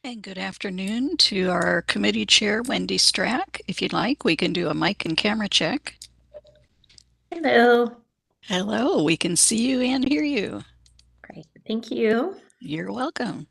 And good afternoon to our committee chair, Wendy Strack. If you'd like, we can do a mic and camera check. Hello. Hello, we can see you and hear you. Great. Thank you. You're welcome.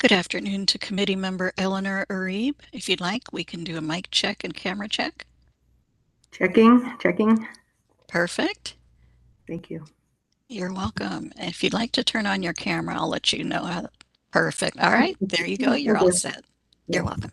Good afternoon to committee member Eleanor Uribe. If you'd like, we can do a mic check and camera check. Checking. Perfect. Thank you. You're welcome. If you'd like to turn on your camera, I'll let you know how. Perfect. All right, there you go. You're all set. You're welcome.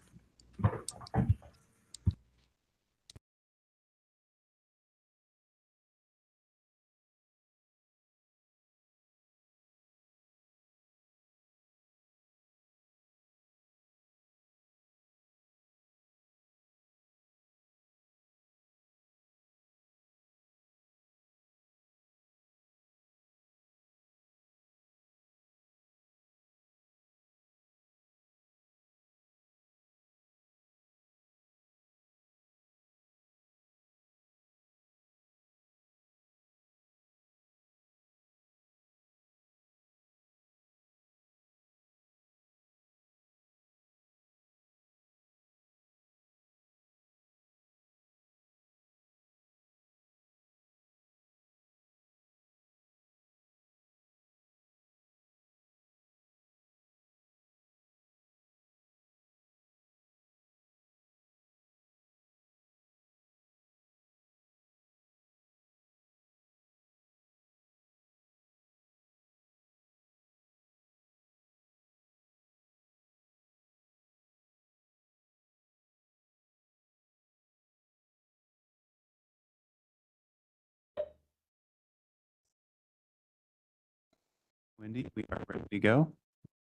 Wendy, we are ready to go.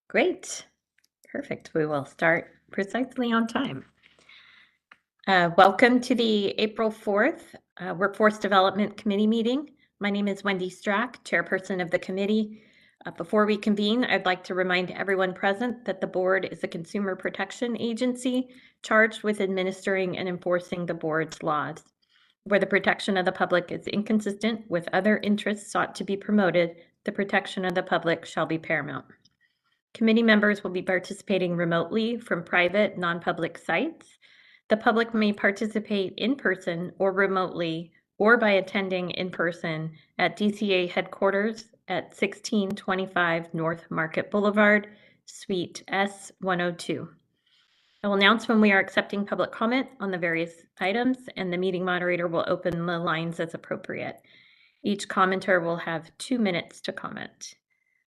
Great. Perfect. We will start precisely on time. Welcome to the April 4th Workforce Development Committee meeting. My name is Wendy Strack, chairperson of the committee. Before we convene, I'd like to remind everyone present that the board is a consumer protection agency charged with administering and enforcing the board's laws. Where the protection of the public is inconsistent with other interests sought to be promoted, the protection of the public shall be paramount. Committee members will be participating remotely from private, non-public sites. The public may participate in person or remotely or by attending in person at DCA headquarters at 1625 North Market Boulevard, Suite S102. I will announce when we are accepting public comment on the various items, and the meeting moderator will open the lines as appropriate. Each commenter will have 2 minutes to comment.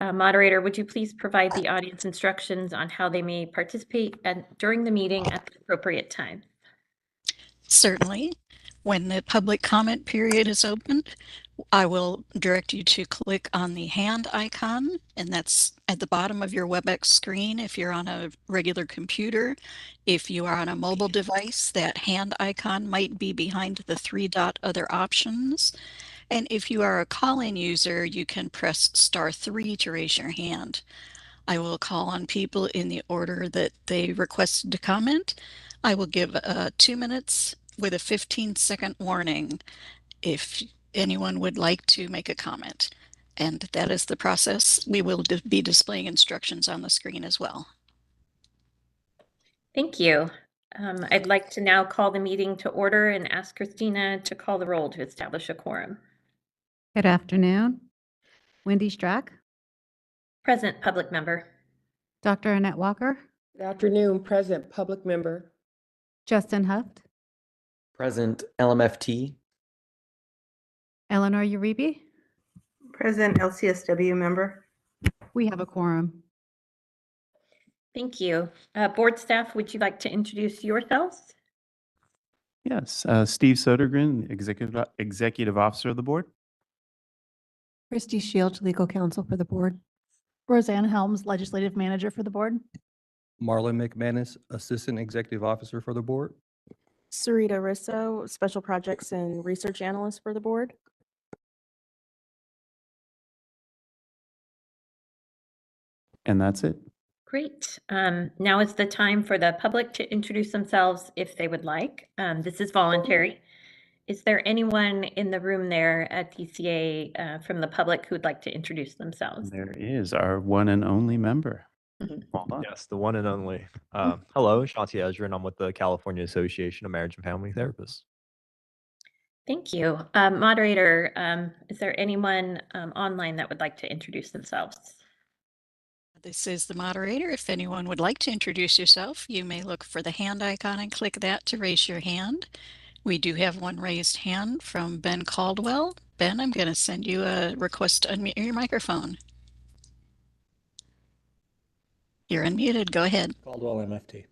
Moderator, would you please provide the audience instructions on how they may participate during the meeting at the appropriate time? Certainly. When the public comment period is opened, I will direct you to click on the hand icon, and that's at the bottom of your WebEx screen if you're on a regular computer. If you are on a mobile device, that hand icon might be behind the 3-dot other options. And if you are a call-in user, you can press *3 to raise your hand. I will call on people in the order that they requested to comment. I will give 2 minutes with a 15-second warning if anyone would like to make a comment. And that is the process. We will be displaying instructions on the screen as well. Thank you. I'd like to now call the meeting to order and ask Christina to call the roll to establish a quorum. Good afternoon. Wendy Strack, Present, public member. Dr. Annette Walker, Good afternoon, present public member. Justin Huft, Present LMFT. Eleanor Uribe. Present LCSW member. We have a quorum. Thank you. Board staff, would you like to introduce yourselves? Yes, Steve Sodergren, Executive Officer of the board. Christy Shields, Legal Counsel for the board. Roseanne Helms, Legislative Manager for the board. Marlon McManus, Assistant Executive Officer for the board. Sarita Risso, Special Projects and Research Analyst for the board. And that's it. Great. Now is the time for the public to introduce themselves if they would like. This is voluntary. Is there anyone in the room there at DCA from the public who would like to introduce themselves? There is our one and only member. Hold on. Yes, the one and only. Hello, Shanti Ezra, and I'm with the California Association of Marriage and Family Therapists. Thank you. Moderator, is there anyone online that would like to introduce themselves? This is the moderator. If anyone would like to introduce yourself, you may look for the hand icon and click that to raise your hand. We do have one raised hand from Ben Caldwell. Ben, I'm going to send you a request to unmute your microphone. You're unmuted. Go ahead. Caldwell, MFT.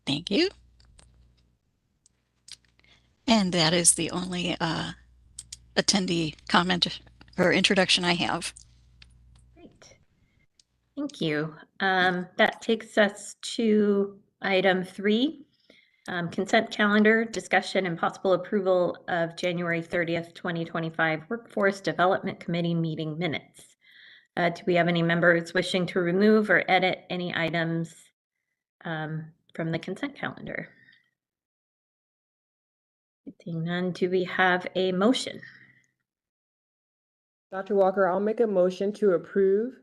Thank you. And that is the only attendee comment or introduction I have. Great. Thank you. That takes us to item 3, consent calendar discussion and possible approval of January 30th, 2025 Workforce Development Committee meeting minutes. Do we have any members wishing to remove or edit any items from the consent calendar? Seeing none, do we have a motion? Dr. Walker, I'll make a motion to approve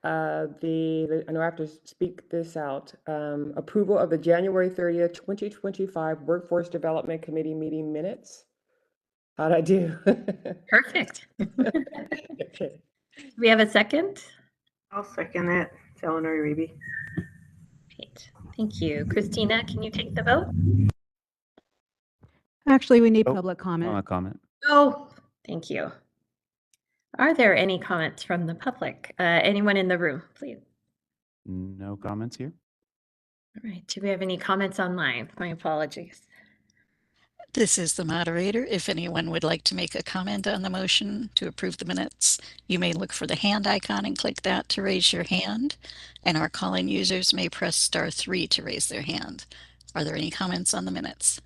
I know I have to speak this out, approval of the January 30th, 2025 Workforce Development Committee meeting minutes. How'd I do? Perfect. Okay. Do we have a second? I'll second that. It's Eleanor Uribe. Great. Thank you. Christina, can you take the vote? Actually, we need Oh, public comment. Comment. Oh, thank you. Are there any comments from the public? Anyone in the room, please? No comments here. All right. Do we have any comments online? My apologies. This is the moderator. If anyone would like to make a comment on the motion to approve the minutes, you may look for the hand icon and click that to raise your hand. And our call-in users may press *3 to raise their hand. Are there any comments on the minutes?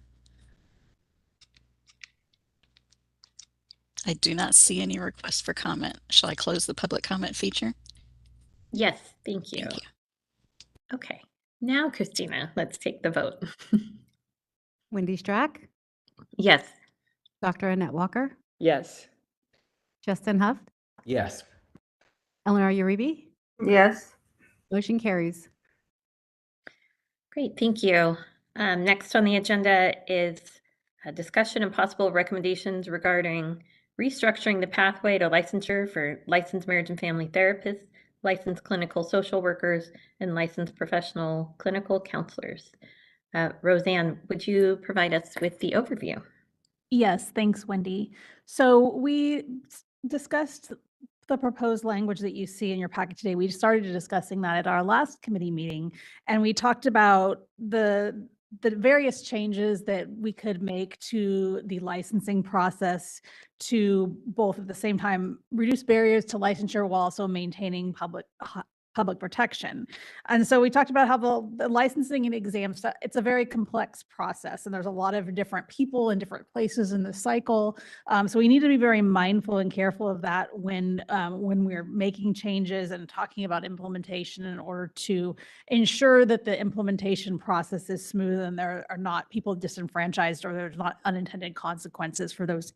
I do not see any requests for comment. Shall I close the public comment feature? Yes, thank you. Thank you. Okay. Now, Christina, let's take the vote. Wendy Strack, Yes. Dr. Annette Walker, Yes. Justin Huff, Yes. Eleanor Uribe. Yes. Motion carries. Great, thank you. Next on the agenda is a discussion and possible recommendations regarding restructuring the pathway to licensure for licensed marriage and family therapists, licensed clinical social workers, and licensed professional clinical counselors. Roseanne, would you provide us with the overview? Yes, thanks, Wendy. So we discussed the proposed language that you see in your packet today. We started discussing that at our last committee meeting, and we talked about the various changes that we could make to the licensing process to both at the same time reduce barriers to licensure while also maintaining public protection. And so we talked about how the licensing and exams, it's a very complex process, and there's a lot of different people in different places in the cycle. So we need to be very mindful and careful of that when we're making changes and talking about implementation in order to ensure that the implementation process is smooth and there are not people disenfranchised or there's not unintended consequences for those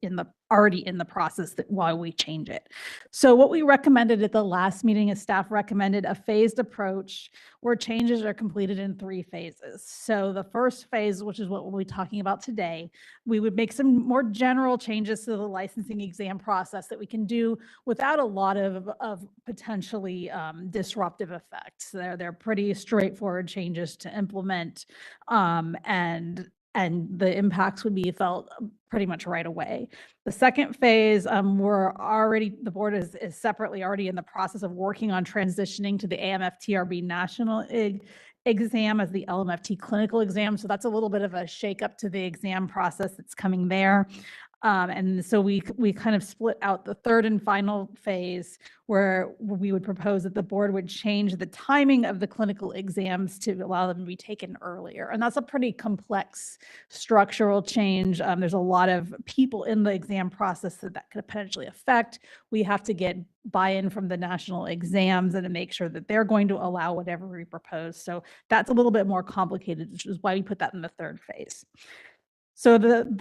already in the process that while we change it. So what we recommended at the last meeting is staff recommended a phased approach where changes are completed in 3 phases. So the first phase, which is what we'll be talking about today, we would make some more general changes to the licensing exam process that we can do without a lot of potentially disruptive effects. They're pretty straightforward changes to implement, and the impacts would be felt pretty much right away. The second phase, the board is separately already in the process of working on transitioning to the AMF-TRB national exam as the LMFT clinical exam. So that's a little bit of a shakeup to the exam process that's coming there. And so we kind of split out the third and final phase where we would propose that the board would change the timing of the clinical exams to allow them to be taken earlier. And that's a pretty complex structural change. There's a lot of people in the exam process that could potentially affect. We have to get buy-in from the national exams and to make sure that they're going to allow whatever we propose. So that's a little bit more complicated, which is why we put that in the third phase. So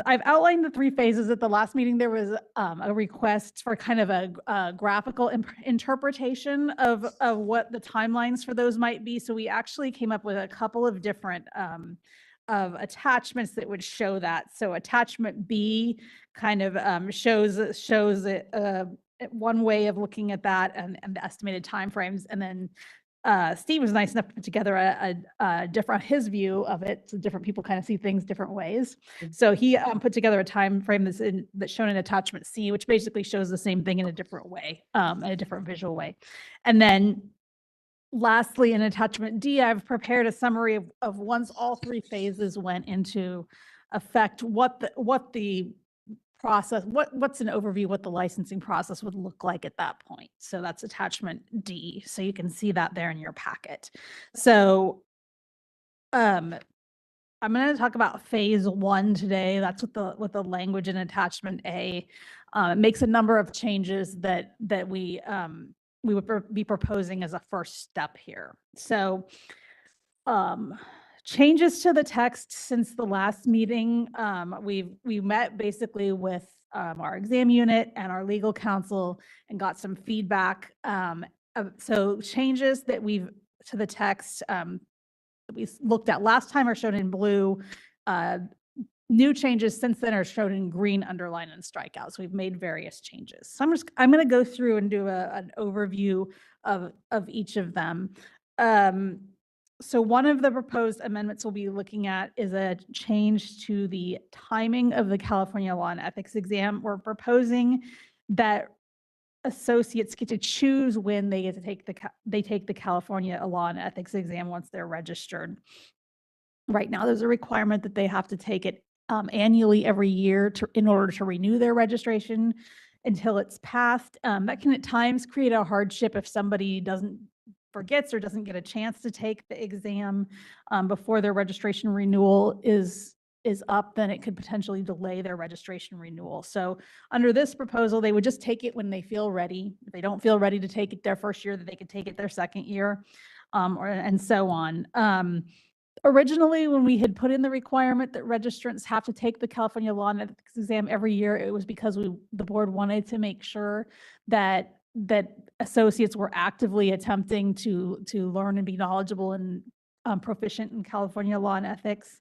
I've outlined the 3 phases. At the last meeting, there was a request for kind of a graphical interpretation of what the timelines for those might be. So we actually came up with a couple of different of attachments that would show that. So attachment B kind of shows it one way of looking at that and the estimated timeframes. And then Steve was nice enough to put together a different, his view of it. So different people kind of see things different ways. So he put together a time frame that's shown in attachment C, which basically shows the same thing in a different way, in a different visual way. And then lastly, in attachment D, I've prepared a summary of once all three phases went into effect, what's an overview, what the licensing process would look like at that point. So that's attachment D. So you can see that there in your packet. So I'm going to talk about phase 1 today. That's with the language in attachment A. It makes a number of changes that we would be proposing as a first step here. So changes to the text since the last meeting. We met basically with our exam unit and our legal counsel and got some feedback. So changes that to the text that we looked at last time are shown in blue. New changes since then are shown in green, underline, and strikeouts. We've made various changes. So I'm going to go through and do an overview of each of them. So one of the proposed amendments we'll be looking at is a change to the timing of the California Law and Ethics exam. We're proposing that associates get to choose when they get to take the California Law and Ethics exam once they're registered. Right now, there's a requirement that they have to take it annually every year in order to renew their registration until it's passed. That can at times create a hardship if somebody forgets or doesn't get a chance to take the exam before their registration renewal is up, then it could potentially delay their registration renewal. So under this proposal, they would just take it when they feel ready. If they don't feel ready to take it their first year, that they could take it their second year, and so on. Originally, when we had put in the requirement that registrants have to take the California Law and Ethics exam every year, it was because the board wanted to make sure that associates were actively attempting to learn and be knowledgeable and proficient in California law and ethics.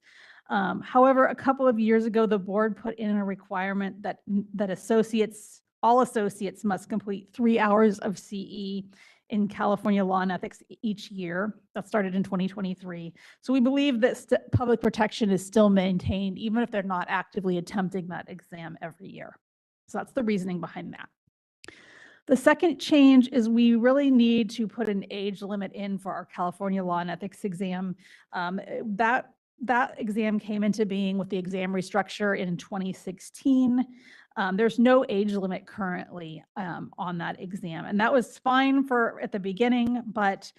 However, a couple of years ago, the board put in a requirement that all associates must complete 3 hours of CE in California law and ethics each year. That started in 2023. So we believe that public protection is still maintained, even if they're not actively attempting that exam every year. So that's the reasoning behind that. The second change is we really need to put an age limit in for our California Law and Ethics exam. That exam came into being with the exam restructure in 2016. There's no age limit currently on that exam, and that was fine at the beginning, but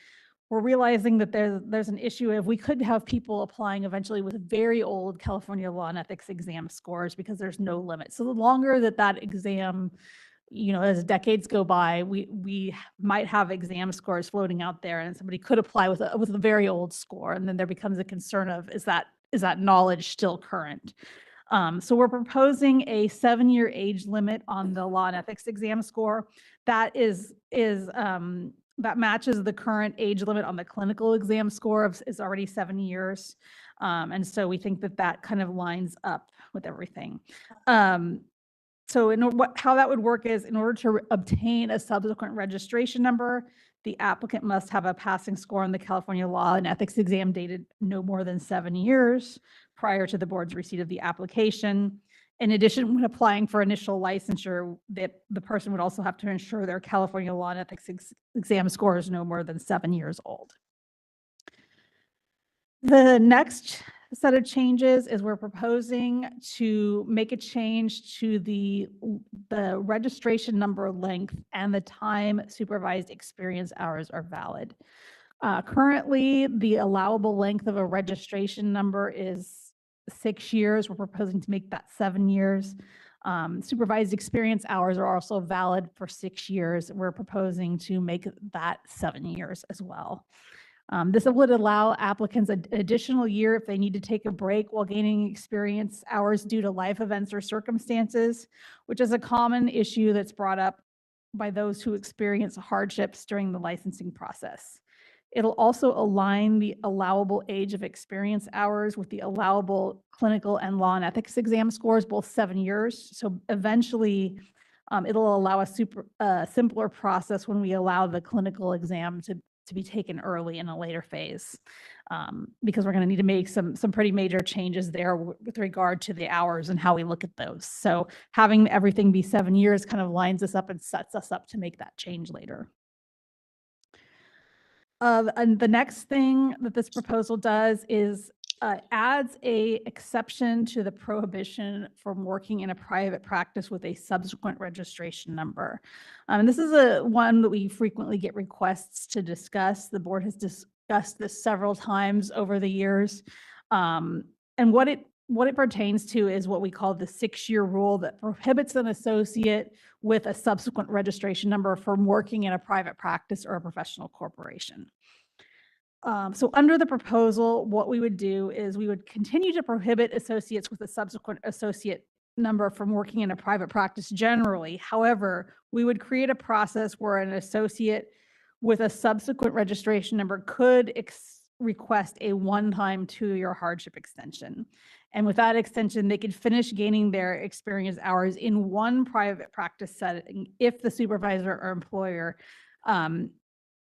we're realizing that there's an issue if we could have people applying eventually with very old California Law and Ethics exam scores because there's no limit. So the longer that exam, as decades go by, we might have exam scores floating out there, and somebody could apply with a very old score, and then there becomes a concern of is that knowledge still current? So we're proposing a 7-year age limit on the law and ethics exam score. That that matches the current age limit on the clinical exam score is already 7 years, and so we think that kind of lines up with everything. So how that would work is in order to obtain a subsequent registration number, the applicant must have a passing score on the California Law and Ethics exam dated no more than 7 years prior to the board's receipt of the application. In addition, when applying for initial licensure, the person would also have to ensure their California Law and Ethics exam score is no more than 7 years old. The next set of changes is we're proposing to make a change to the registration number length and the time supervised experience hours are valid. Currently, the allowable length of a registration number is 6 years. We're proposing to make that 7 years. Supervised experience hours are also valid for 6 years. We're proposing to make that 7 years as well. This would allow applicants an additional year if they need to take a break while gaining experience hours due to life events or circumstances, which is a common issue that's brought up by those who experience hardships during the licensing process. It'll also align the allowable age of experience hours with the allowable clinical and law and ethics exam scores, both 7 years. So eventually, It'll allow a simpler process when we allow the clinical exam to be taken early in a later phase, because we're going to need to make some pretty major changes there with regard to the hours and how we look at those. So having everything be 7 years kind of lines us up and sets us up to make that change later. And the next thing that this proposal does is adds a exception to the prohibition from working in a private practice with a subsequent registration number. And this is one that we frequently get requests to discuss. The board has discussed this several times over the years. And what it pertains to is what we call the 6-year rule that prohibits an associate with a subsequent registration number from working in a private practice or a professional corporation. So under the proposal, what we would do is we would continue to prohibit associates with a subsequent associate number from working in a private practice generally. However, we would create a process where an associate with a subsequent registration number could request a one-time 2-year hardship extension. And with that extension, they could finish gaining their experience hours in one private practice setting if the supervisor or employer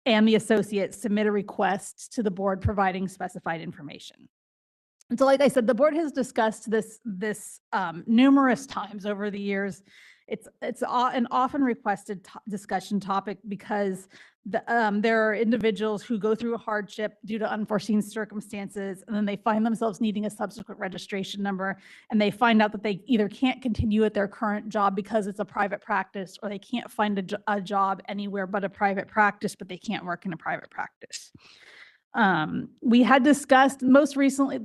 and the associate submit a request to the board providing specified information. And so, like I said, the board has discussed this numerous times over the years. It's an often requested discussion topic because there are individuals who go through a hardship due to unforeseen circumstances, and then they find themselves needing a subsequent registration number, and they find out that they either can't continue at their current job because it's a private practice, or they can't find a job anywhere but a private practice, but they can't work in a private practice. We had discussed most recently,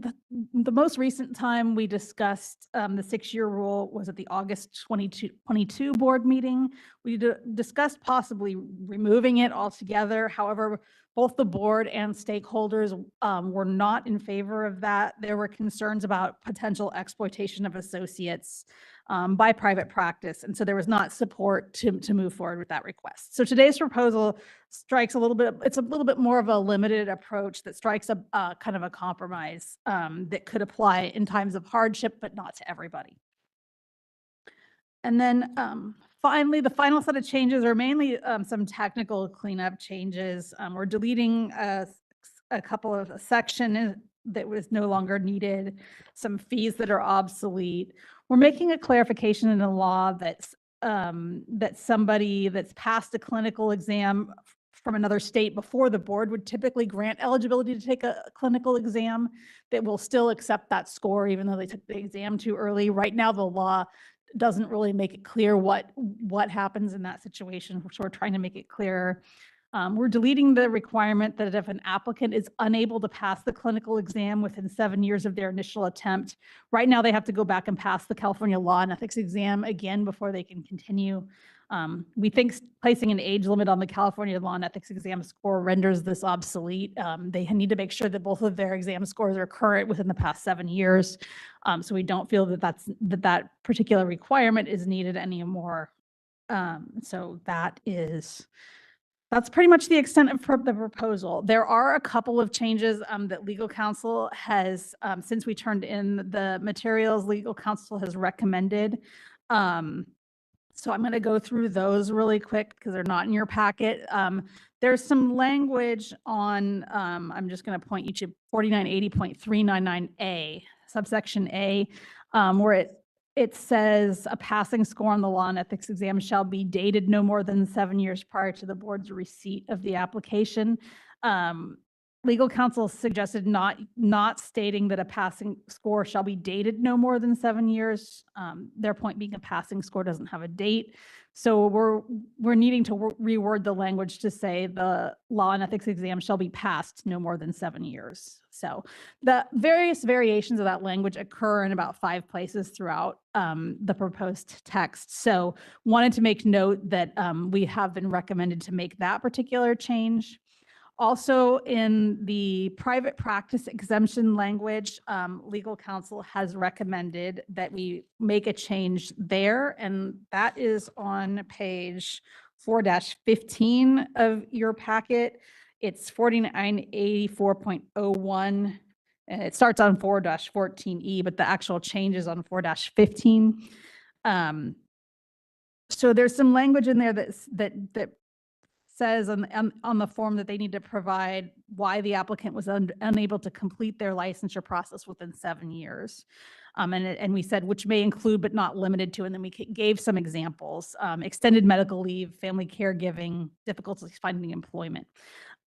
the most recent time we discussed the 6-year rule was at the August 2022 board meeting. We discussed possibly removing it altogether. However, both the board and stakeholders were not in favor of that. There were concerns about potential exploitation of associates by private practice. And so there was not support to move forward with that request. So today's proposal strikes it's a little bit more of a limited approach that strikes a kind of a compromise that could apply in times of hardship, but not to everybody. And then finally, the final set of changes are mainly some technical cleanup changes. We're deleting a couple of sections that was no longer needed, some fees that are obsolete. We're making a clarification in the law that somebody that's passed a clinical exam from another state before the board would typically grant eligibility to take a clinical exam, that will still accept that score even though they took the exam too early. Right now, the law doesn't really make it clear what happens in that situation, so we're trying to make it clearer. We're deleting the requirement that if an applicant is unable to pass the clinical exam within 7 years of their initial attempt, right now they have to go back and pass the California Law and Ethics exam again before they can continue. We think placing an age limit on the California Law and Ethics exam score renders this obsolete. They need to make sure that both of their exam scores are current within the past 7 years. So we don't feel that that particular requirement is needed anymore. So that's pretty much the extent of the proposal. There are a couple of changes that legal counsel has, since we turned in the materials, legal counsel has recommended. So I'm going to go through those really quick because they're not in your packet. There's some language on, I'm just going to point you to 4980.399A, subsection A, where it says a passing score on the law and ethics exam shall be dated no more than 7 years prior to the board's receipt of the application. Legal counsel suggested not stating that a passing score shall be dated no more than 7 years. Their point being a passing score doesn't have a date. So we're needing to reword the language to say the law and ethics exam shall be passed no more than 7 years. So the various variations of that language occur in about 5 places throughout the proposed text. So wanted to make note that we have been recommended to make that particular change. Also, in the private practice exemption language, legal counsel has recommended that we make a change there, and that is on page 4-15 of your packet. It's 4984.01, and it starts on 4-14E, but the actual change is on 4-15. So there's some language in there that says on the form that they need to provide why the applicant was unable to complete their licensure process within 7 years. And we said, which may include but not limited to, and then we gave some examples, extended medical leave, family caregiving, difficulties finding employment.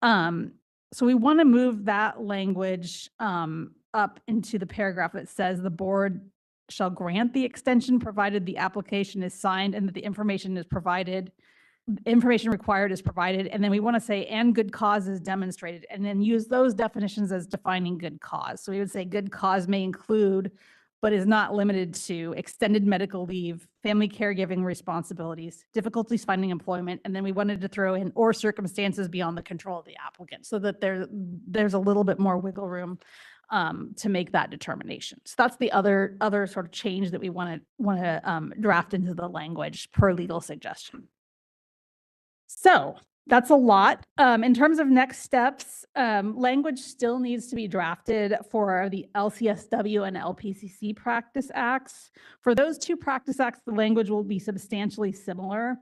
So we want to move that language up into the paragraph that says the board shall grant the extension provided the application is signed and that the information required is provided. And then we want to say, and good cause is demonstrated, and then use those definitions as defining good cause. So we would say good cause may include, but is not limited to, extended medical leave, family caregiving responsibilities, difficulties finding employment, and then we wanted to throw in or circumstances beyond the control of the applicant, so that there's a little bit more wiggle room to make that determination. So that's the other sort of change that we want to draft into the language per legal suggestion. So that's a lot. In terms of next steps, language still needs to be drafted for the LCSW and LPCC practice acts. For those two practice acts, the language will be substantially similar.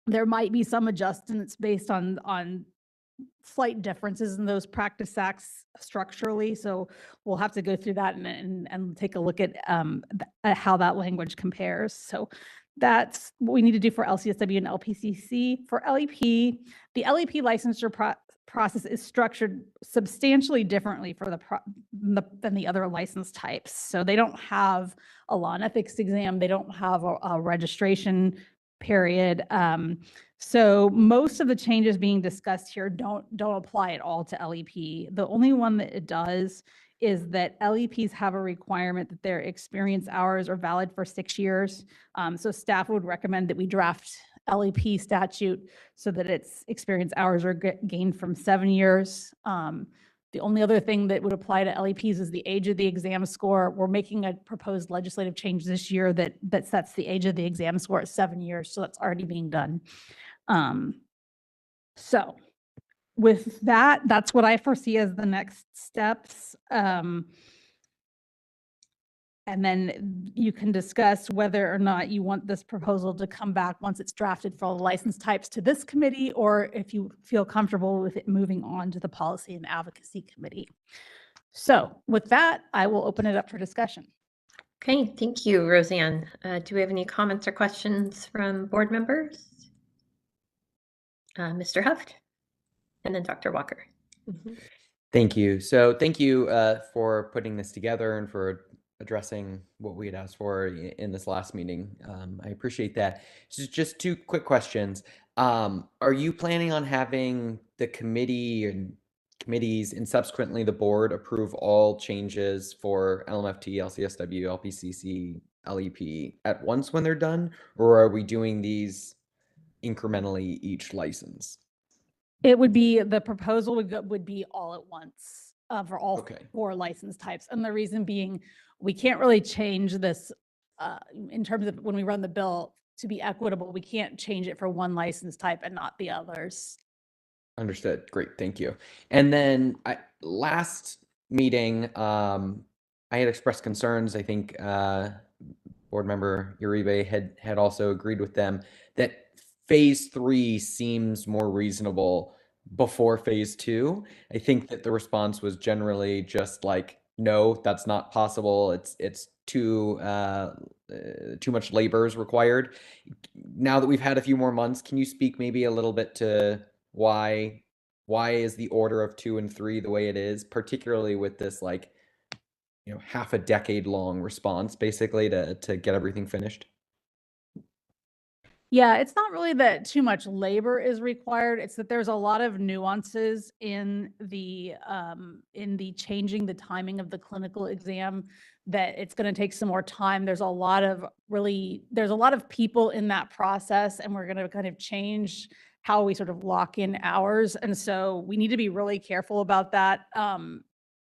There might be some adjustments based on slight differences in those practice acts structurally. So we'll have to go through that and take a look at how that language compares. So that's what we need to do for LCSW and LPCC. For LEP, the LEP licensure process is structured substantially differently for than the other license types. So they don't have a law and ethics exam. They don't have a registration period. So most of the changes being discussed here don't apply at all to LEP. The only one that it does is that LEPs have a requirement that their experience hours are valid for 6 years. So staff would recommend that we draft LEP statute so that its experience hours are gained from 7 years. The only other thing that would apply to LEPs is the age of the exam score. We're making a proposed legislative change this year that sets the age of the exam score at 7 years. So that's already being done. So with that, that's what I foresee as the next steps. And then you can discuss whether or not you want this proposal to come back once it's drafted for all the license types to this committee, or if you feel comfortable with it moving on to the Policy and Advocacy Committee. So with that, I will open it up for discussion. Okay, thank you, Roseanne. Do we have any comments or questions from board members? Mr. Huft, and then Dr. Walker. Thank you. So thank you for putting this together and for addressing what we had asked for in this last meeting. I appreciate that. Just two quick questions. Are you planning on having the committee and committees and subsequently the board approve all changes for LMFT, LCSW, LPCC, LEP at once when they're done? Or are we doing these incrementally each license? It would be, the proposal would be all at once for all 4 license types. And the reason being, we can't really change this in terms of when we run the bill to be equitable. We can't change it for one license type and not the others. Understood. Great. Thank you. And then last meeting, I had expressed concerns. I think board member Uribe had also agreed with them that phase 3 seems more reasonable before phase 2. I think that the response was generally just like, no, that's not possible. It's too much labor is required. Now that we've had a few more months, can you speak maybe a little bit to why is the order of 2 and 3 the way it is, particularly with this half a decade long response basically to get everything finished? Yeah, it's not really that too much labor is required. It's that there's a lot of nuances in the changing the timing of the clinical exam, that it's going to take some more time. There's a lot of people in that process, and we're going to kind of change how we sort of lock in hours. And so we need to be really careful about that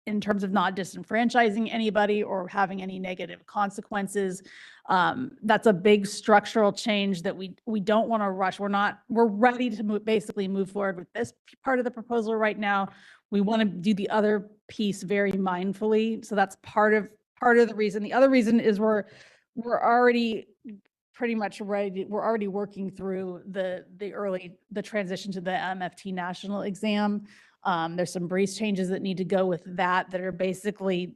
in terms of not disenfranchising anybody or having any negative consequences. That's a big structural change that we don't want to rush. We're ready to basically move forward with this part of the proposal right now. We want to do the other piece very mindfully. So that's part of the reason. The other reason is we're already pretty much ready. We're already working through the transition to the MFT national exam. There's some brief changes that need to go with that are basically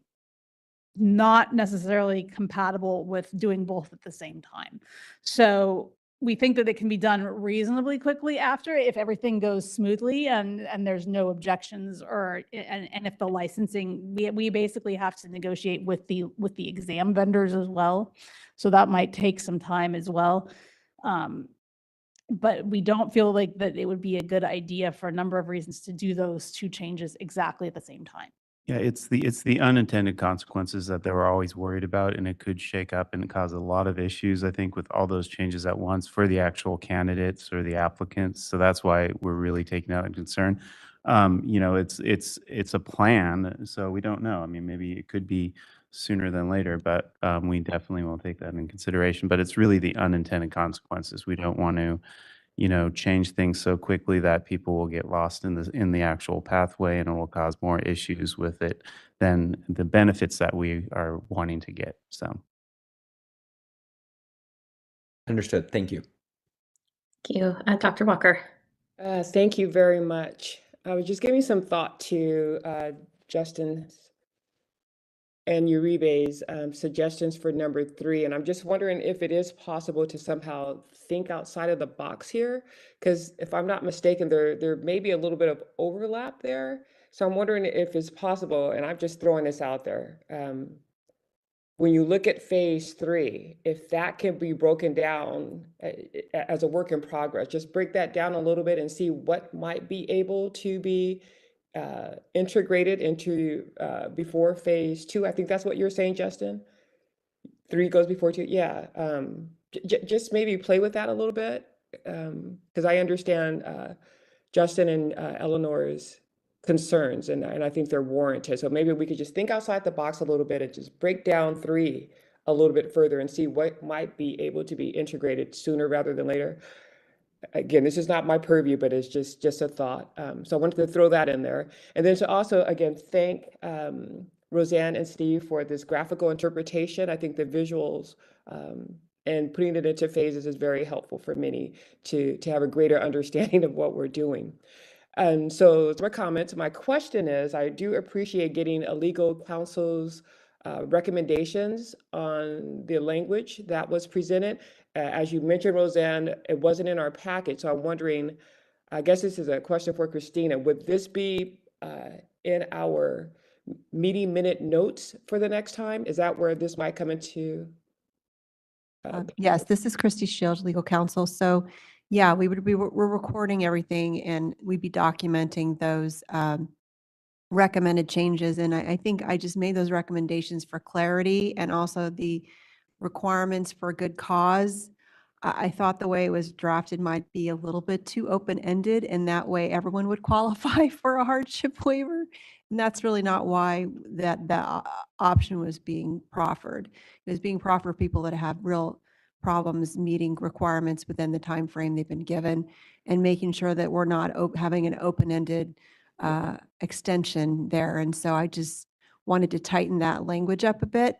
not necessarily compatible with doing both at the same time. So we think that it can be done reasonably quickly after, if everything goes smoothly and there's no objections, or and if the licensing, we basically have to negotiate with the exam vendors as well. So that might take some time as well. But we don't feel like that it would be a good idea for a number of reasons to do those two changes exactly at the same time. Yeah, it's the unintended consequences that they were always worried about, and it could shake up and cause a lot of issues, I think, with all those changes at once for the actual candidates or the applicants. So that's why we're really taking that into concern. You know, it's a plan, so we don't know. I mean, maybe it could be sooner than later, but we definitely will take that in consideration. But it's really the unintended consequences. We don't want to, you know, change things so quickly that people will get lost in the actual pathway, and it will cause more issues with it than the benefits that we are wanting to get. So Understood. Thank you. Thank you. Dr. Walker. Thank you very much. I was just giving some thought to Justin and Uribe's suggestions for number 3. And I'm just wondering if it is possible to somehow think outside of the box here, because if I'm not mistaken, there may be a little bit of overlap there. So I'm wondering if it's possible, and I'm just throwing this out there. When you look at phase 3, if that can be broken down as a work in progress, just break that down a little bit and see what might be able to be integrated into before phase 2. I think that's what you're saying, Justin. 3 goes before 2. Yeah. Just maybe play with that a little bit, because I understand Justin and Eleanor's concerns, and I think they're warranted. So maybe we could just think outside the box a little bit and just break down 3 a little bit further and see what might be able to be integrated sooner rather than later. Again, this is not my purview, but it's just a thought. So I wanted to throw that in there. And then to also, again, thank Roseanne and Steve for this graphical interpretation. I think the visuals and putting it into phases is very helpful for many to have a greater understanding of what we're doing. And so it's my comment. My question is, I do appreciate getting a legal counsel's recommendations on the language that was presented. As you mentioned, Roseanne, it wasn't in our packet. So I'm wondering, I guess this is a question for Christina. Would this be in our meeting minute notes for the next time? Is that where this might come into? Yes, this is Christy Shields, legal counsel. So yeah, we're recording everything, and we'd be documenting those recommended changes. And I think I just made those recommendations for clarity and also the requirements for good cause. I thought the way it was drafted might be a little bit too open-ended, and that way everyone would qualify for a hardship waiver. And that's really not why that option was being proffered. It was being proffered for people that have real problems meeting requirements within the time frame they've been given, and making sure that we're not having an open-ended extension there. And so I just wanted to tighten that language up a bit.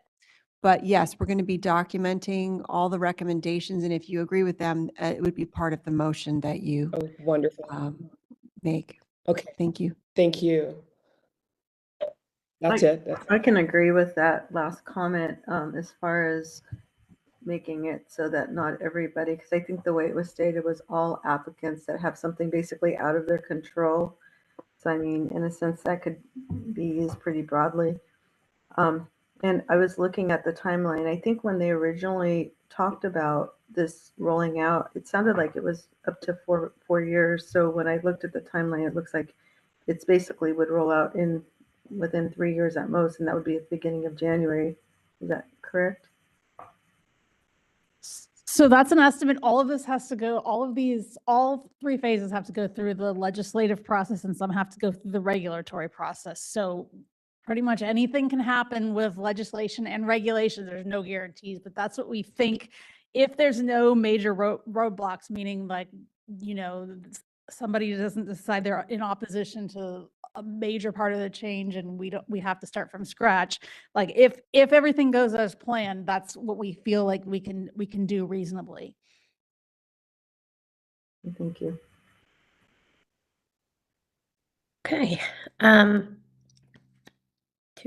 But yes, we're going to be documenting all the recommendations, and if you agree with them, it would be part of the motion that you Oh, wonderful. make. Okay, Thank you. thank you. That's it. I can agree with that last comment as far as making it so that not everybody, because I think the way it was stated was all applicants that have something basically out of their control. So I mean, in a sense, that could be used pretty broadly. And I was looking at the timeline. I think when they originally talked about this rolling out, it sounded like it was up to four years. So when I looked at the timeline, it looks like it's basically would roll out within 3 years at most, and that would be at the beginning of January. Is that correct? So that's an estimate. All of this has to go, all 3 phases have to go through the legislative process, and some have to go through the regulatory process. So pretty much anything can happen with legislation and regulations. There's no guarantees, but that's what we think. If there's no major roadblocks, meaning like, you know, somebody doesn't decide they're in opposition to a major part of the change and we have to start from scratch. Like if everything goes as planned, that's what we feel like we can do reasonably. Thank you. Okay. Do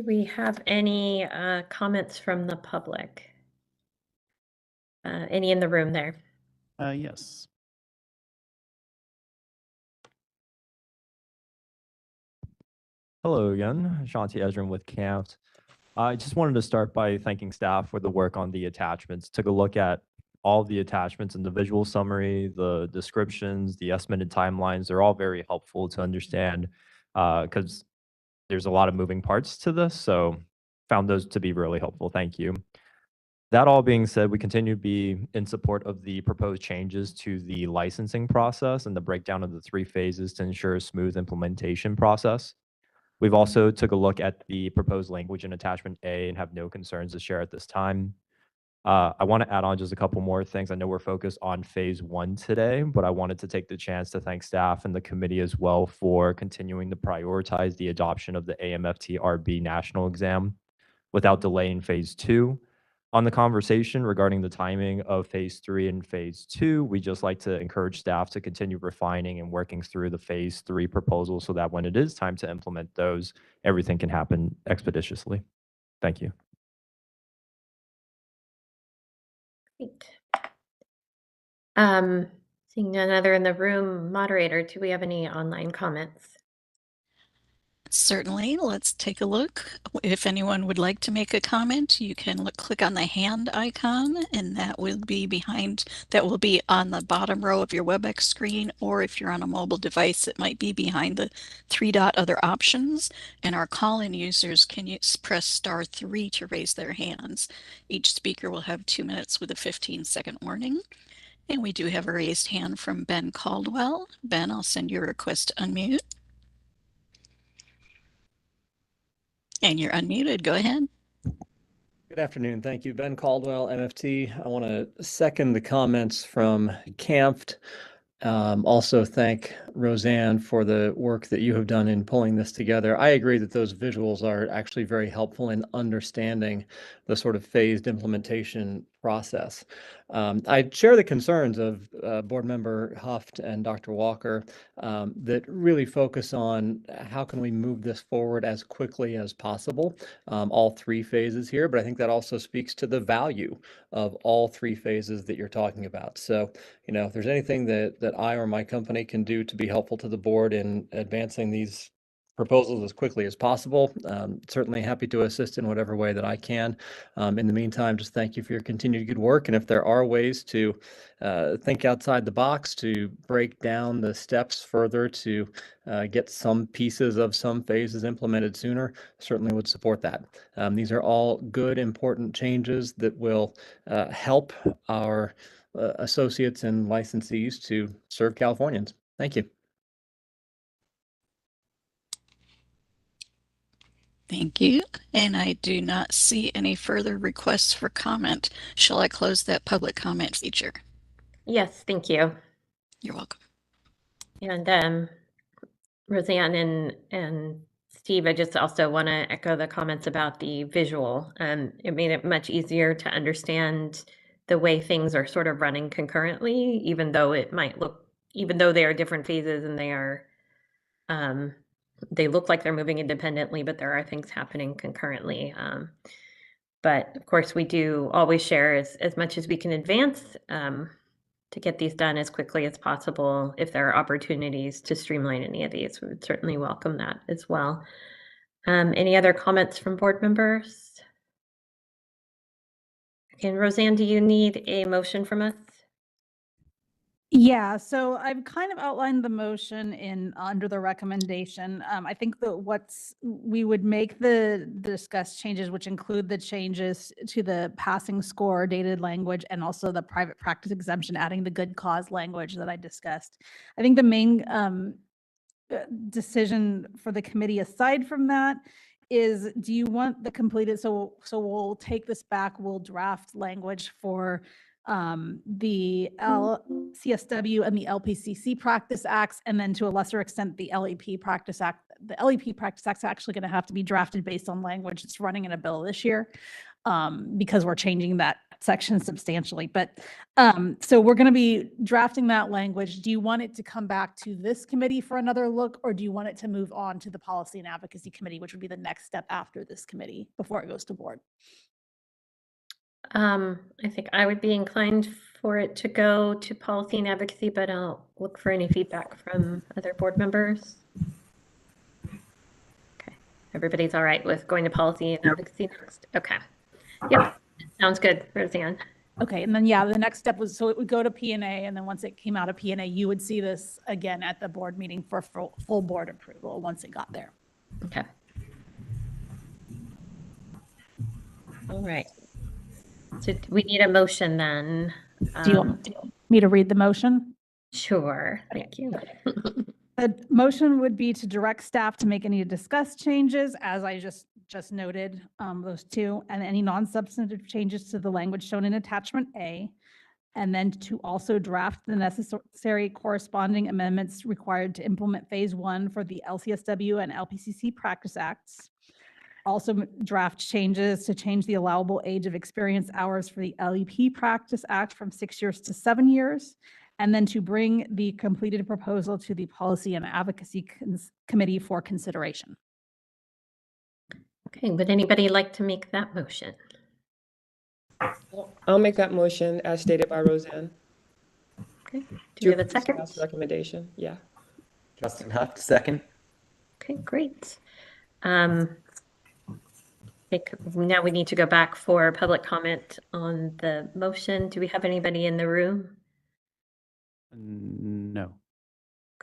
we have any comments from the public? Any in the room there? Yes. Hello again, Shanti Ezrin with CAMPT. I just wanted to start by thanking staff for the work on the attachments. Took a look at all the attachments in the visual summary, the descriptions, the estimated timelines. They're all very helpful to understand because there's a lot of moving parts to this. So found those to be really helpful. Thank you. That all being said, we continue to be in support of the proposed changes to the licensing process and the breakdown of the 3 phases to ensure a smooth implementation process. We've also took a look at the proposed language in attachment A and have no concerns to share at this time. I want to add on just a couple more things. I know we're focused on phase 1 today, but I wanted to take the chance to thank staff and the committee as well for continuing to prioritize the adoption of the AMFT-RB national exam without delay in phase 2. On the conversation regarding the timing of phase 3 and phase 2, we just like to encourage staff to continue refining and working through the phase 3 proposal so that when it is time to implement those, everything can happen expeditiously. Thank you. Great. Seeing none other in the room, moderator, do we have any online comments? Certainly. Let's take a look. If anyone would like to make a comment, you can click on the hand icon, and that will be on the bottom row of your WebEx screen, or if you're on a mobile device, it might be behind the 3-dot other options. And our call-in users can press *3 to raise their hands. Each speaker will have 2 minutes with a 15-second warning. And we do have a raised hand from Ben Caldwell. Ben, I'll send you a request to unmute. And you're unmuted. Go ahead. Good afternoon. Thank you. Ben Caldwell, MFT. I want to second the comments from CAMPT. Also thank Roseanne for the work that you have done in pulling this together. I agree that those visuals are actually very helpful in understanding the sort of phased implementation process. I share the concerns of Board Member Huft and Dr. Walker that really focus on how can we move this forward as quickly as possible, all 3 phases here, but I think that also speaks to the value of all 3 phases that you're talking about. So, you know, if there's anything that I or my company can do to be helpful to the board in advancing these proposals as quickly as possible, certainly happy to assist in whatever way that I can. In the meantime, just thank you for your continued good work. And if there are ways to think outside the box, to break down the steps further to get some pieces of some phases implemented sooner, certainly would support that. These are all good, important changes that will help our associates and licensees to serve Californians. Thank you. Thank you. And I do not see any further requests for comment. Shall I close that public comment feature? Yes, thank you. You're welcome. And Roseanne and Steve, I just also want to echo the comments about the visual. It made it much easier to understand the way things are sort of running concurrently, even though they are different phases and they look like they're moving independently, but there are things happening concurrently. But of course, we do always share as much as we can advance to get these done as quickly as possible. If there are opportunities to streamline any of these, we would certainly welcome that as well. Any other comments from board members? And Roseanne, do you need a motion from us? Yeah, so I've kind of outlined the motion under the recommendation. I think that we would make the discussed changes, which include the changes to the passing score dated language and also the private practice exemption, adding the good cause language that I discussed. I think the main decision for the committee aside from that is, do you want the completed, so we'll take this back, we'll draft language for the CSW and the LPCC Practice Acts, and then to a lesser extent, the LEP Practice Act the LEP Practice Act's actually going to have to be drafted based on language that's running in a bill this year, because we're changing that section substantially. But so we're going to be drafting that language. Do you want it to come back to this committee for another look, or do you want it to move on to the Policy and Advocacy Committee, which would be the next step after this committee before it goes to board? I think I would be inclined for it to go to Policy and Advocacy, but I'll look for any feedback from other board members. Okay, everybody's all right with going to Policy and Advocacy next? Okay. Yep, sounds good, Roseanne. Okay, and then, yeah, the next step was, so it would go to P&A, and then once it came out of P&A, you would see this again at the board meeting for full board approval once it got there. Okay. All right. So we need a motion then. Do you want me to read the motion? Sure, thank you. The motion would be to direct staff to make any discussed changes, as I just noted, those two, and any non-substantive changes to the language shown in attachment A, and then to also draft the necessary corresponding amendments required to implement phase 1 for the LCSW and LPCC Practice Acts. Also draft changes to change the allowable age of experience hours for the LEP Practice Act from 6 years to 7 years, and then to bring the completed proposal to the Policy and Advocacy Committee for consideration. Okay, would anybody like to make that motion? I'll make that motion as stated by Roseanne. Okay, do you have a second? Staff's recommendation, yeah. Justin Huff, second. Okay, great. I think now we need to go back for public comment on the motion. Do we have anybody in the room? No.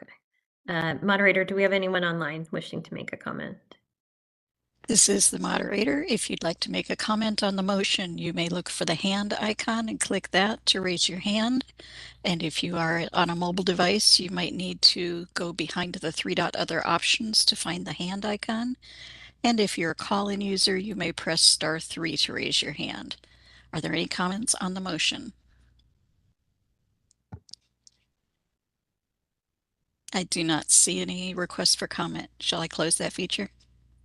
Okay. Moderator, do we have anyone online wishing to make a comment? This is the moderator. If you'd like to make a comment on the motion, you may look for the hand icon and click that to raise your hand. And if you are on a mobile device, you might need to go behind the 3-dot other options to find the hand icon. And if you're a call-in user, you may press *3 to raise your hand. Are there any comments on the motion? I do not see any requests for comment. Shall I close that feature?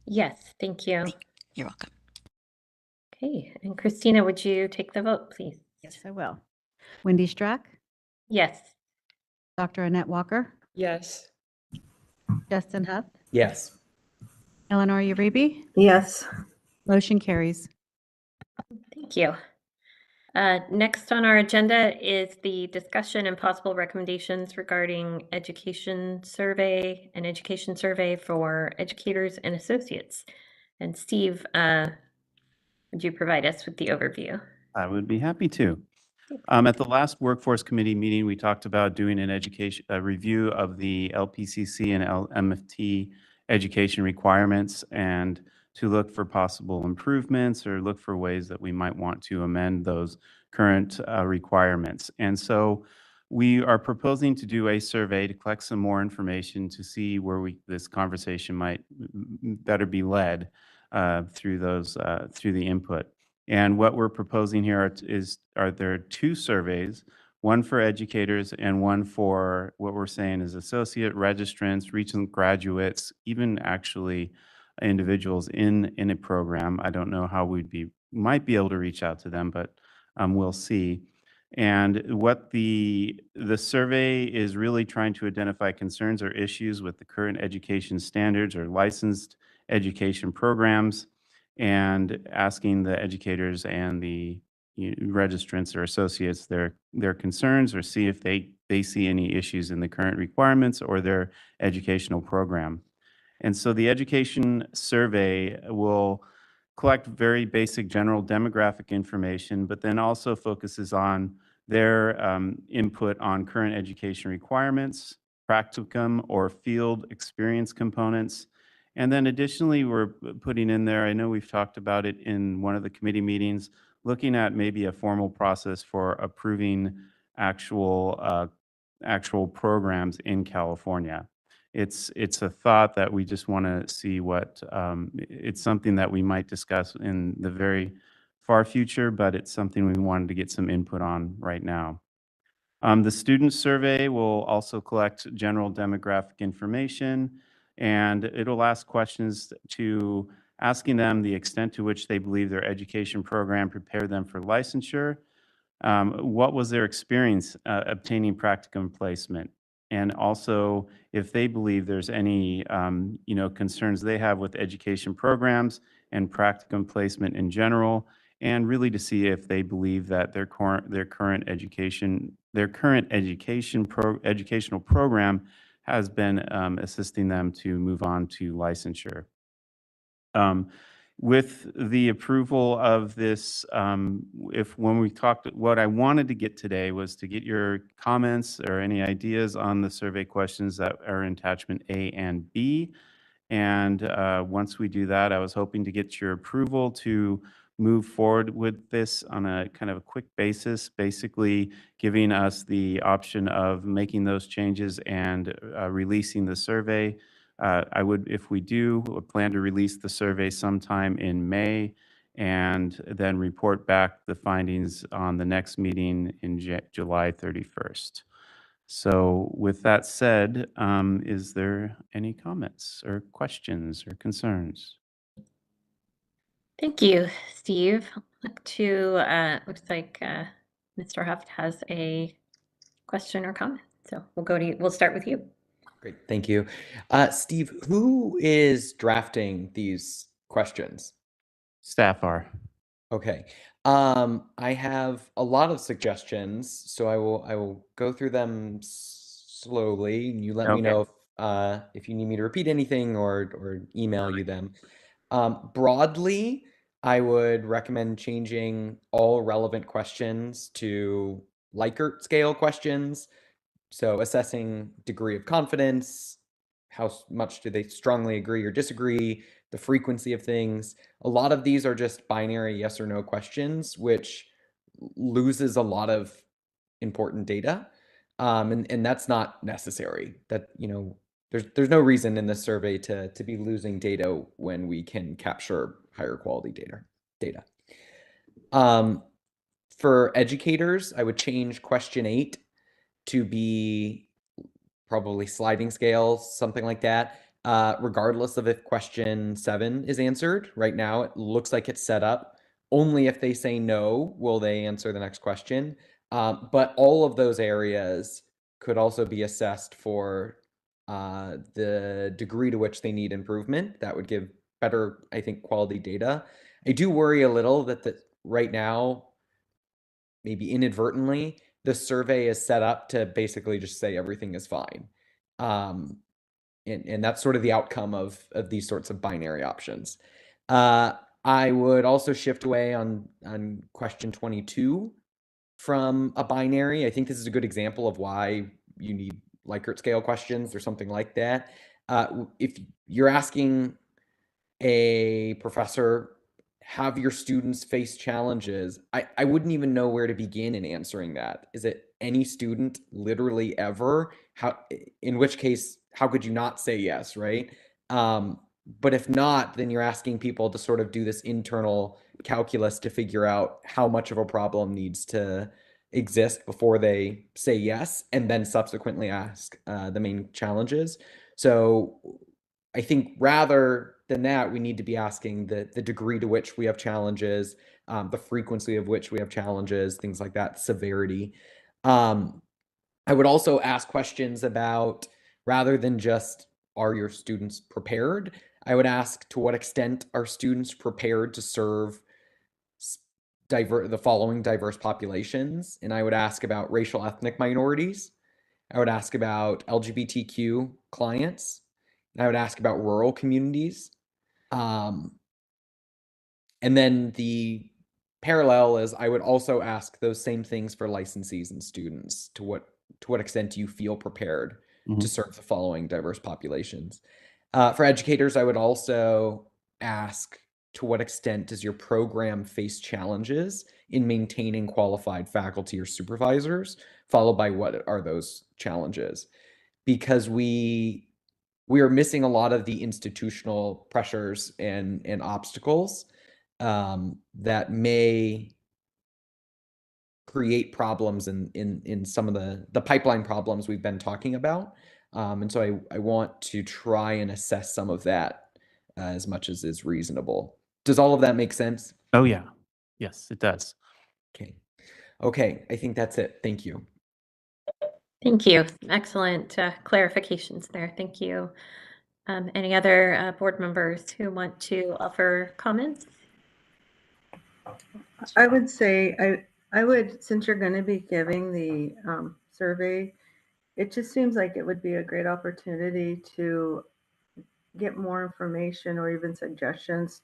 Yes, thank you. You're welcome. Okay, and Christina, would you take the vote, please? Yes, I will. Wendy Strack, Yes. Dr. Annette Walker, Yes. Justin Huff, Yes. Eleanor Uribe. Yes. Motion carries. Thank you. Next on our agenda is the discussion and possible recommendations regarding education survey for educators and associates. And Steve, would you provide us with the overview? I would be happy to. At the last Workforce Committee meeting, we talked about doing a review of the LPCC and MFT education requirements and to look for possible improvements or look for ways that we might want to amend those current requirements. And so we are proposing to do a survey to collect some more information to see where this conversation might better be led through the input. And what we're proposing here are there 2 surveys, one for educators and one for what we're saying is associate registrants, recent graduates, even actually individuals in a program. I don't know how might be able to reach out to them, but we'll see. And what the survey is really trying to identify concerns or issues with the current education standards or licensed education programs, and asking the educators and the registrants or associates their concerns, or see if they see any issues in the current requirements or their educational program. And so the education survey will collect very basic general demographic information, but then also focuses on their input on current education requirements, practicum or field experience components. And then additionally, we're putting in there, I know we've talked about it in one of the committee meetings, looking at maybe a formal process for approving actual programs in California. It's a thought that we just want to see what, it's something that we might discuss in the very far future, but it's something we wanted to get some input on right now. The student survey will also collect general demographic information And it'll ask questions to asking them the extent to which they believe their education program prepared them for licensure. What was their experience obtaining practicum placement? And also, if they believe there's any, concerns they have with education programs and practicum placement in general, and really to see if they believe that their current educational program has been assisting them to move on to licensure. With the approval of this, what I wanted to get today was to get your comments or any ideas on the survey questions that are in attachment A and B. And once we do that, I was hoping to get your approval to move forward with this on a kind of a quick basis, basically giving us the option of making those changes and releasing the survey. I would, if we do, plan to release the survey sometime in May and then report back the findings on the next meeting in July 31st. So with that said, is there any comments or questions or concerns? Thank you, Steve. Looks like Mr. Huff has a question or comment. So we'll go to you. We'll start with you. Great, thank you. Steve, who is drafting these questions? Staff are. Okay. I have a lot of suggestions, so I will go through them slowly. You let me know if you need me to repeat anything or email you them. Broadly, I would recommend changing all relevant questions to Likert scale questions. So assessing degree of confidence, how much do they strongly agree or disagree, the frequency of things. A lot of these are just binary yes or no questions, which loses a lot of important data. And that's not necessary. That, there's no reason in this survey to be losing data when we can capture higher quality data. For educators, I would change question 8 to be probably sliding scales, something like that, regardless of if question 7 is answered. Right now, it looks like it's set up. Only if they say no will they answer the next question. But all of those areas could also be assessed for the degree to which they need improvement. That would give better, I think, quality data. I do worry a little that right now, maybe inadvertently, the survey is set up to basically just say everything is fine. And that's sort of the outcome of these sorts of binary options. I would also shift away on question 22 from a binary. I think this is a good example of why you need Likert scale questions or something like that. If you're asking a professor, have your students face challenges, I wouldn't even know where to begin in answering that. Is it any student literally ever? In which case, how could you not say yes, right? But if not, then you're asking people to sort of do this internal calculus to figure out how much of a problem needs to exist before they say yes, and then subsequently ask the main challenges. So I think rather than that, we need to be asking the degree to which we have challenges, the frequency of which we have challenges, things like that, severity. I would also ask questions about, rather than just, are your students prepared? I would ask, to what extent are students prepared to serve the following diverse populations? And I would ask about racial ethnic minorities. I would ask about LGBTQ clients. And I would ask about rural communities. And then the parallel is I would also ask those same things for licensees and students. To what extent do you feel prepared to serve the following diverse populations? For educators, I would also ask, to what extent does your program face challenges in maintaining qualified faculty or supervisors, followed by what are those challenges? Because we are missing a lot of the institutional pressures and obstacles that may create problems in some of the pipeline problems we've been talking about. And so I want to try and assess some of that as much as is reasonable. Does all of that make sense? Oh, yeah. Yes, it does. Okay. Okay, I think that's it. Thank you. Thank you. Excellent clarifications there. Thank you. Any other board members who want to offer comments? I would say, I would, since you're going to be giving the survey, it just seems like it would be a great opportunity to get more information or even suggestions.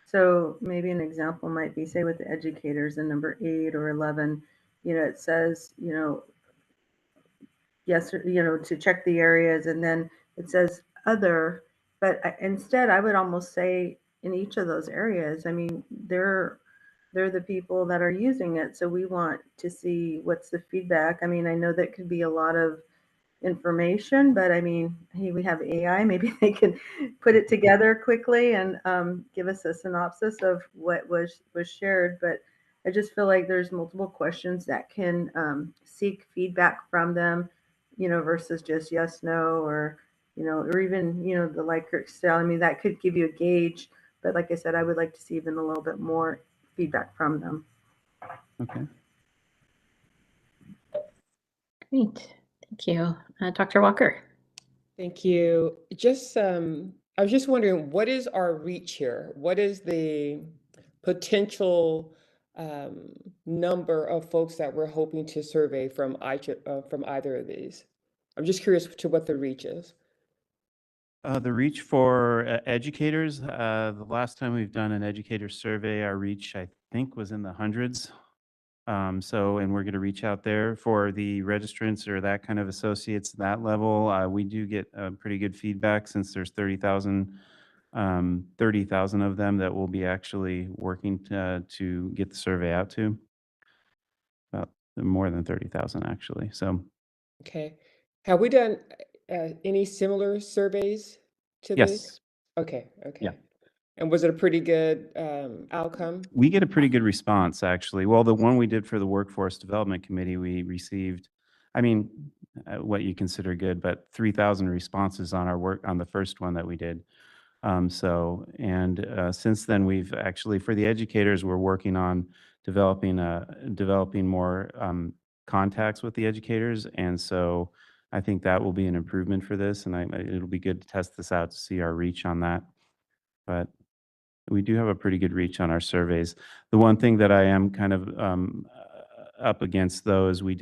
So maybe an example might be, say, with the educators in number 8 or 11, it says, yes, to check the areas, and then it says other, but instead I would almost say in each of those areas, I mean, they're the people that are using it, so we want to see what's the feedback. I mean, I know that could be a lot of information, but I mean, hey, we have AI, maybe they can put it together quickly and give us a synopsis of what was shared. But I just feel like there's multiple questions that can seek feedback from them, versus just yes, no, or, or even, the Likert style. I mean, that could give you a gauge, but like I said, I would like to see even a little bit more feedback from them. Okay. Great. Thank you. Dr. Walker. Thank you. Just, I was just wondering, what is our reach here? What is the potential number of folks that we're hoping to survey from either of these? I'm just curious to what the reach is. The reach for educators, the last time we've done an educator survey, our reach, I think, was in the hundreds. And we're going to reach out there for the registrants or that kind of associates, that level. We do get pretty good feedback since there's 30,000 of them that we'll be actually working to get the survey out to. About more than 30,000 actually. So Okay. Have we done any similar surveys to this? yes, Okay, yeah. okay. And was it a pretty good outcome? We get a pretty good response, actually. Well, the one we did for the Workforce Development Committee, we received, I mean, what you consider good, but 3,000 responses on our work on the first one that we did. Since then, we've actually, for the educators, we're working on developing more contacts with the educators, and so I think that will be an improvement for this, and it'll be good to test this out to see our reach on that. But we do have a pretty good reach on our surveys. The one thing that I am kind of up against, though, is we're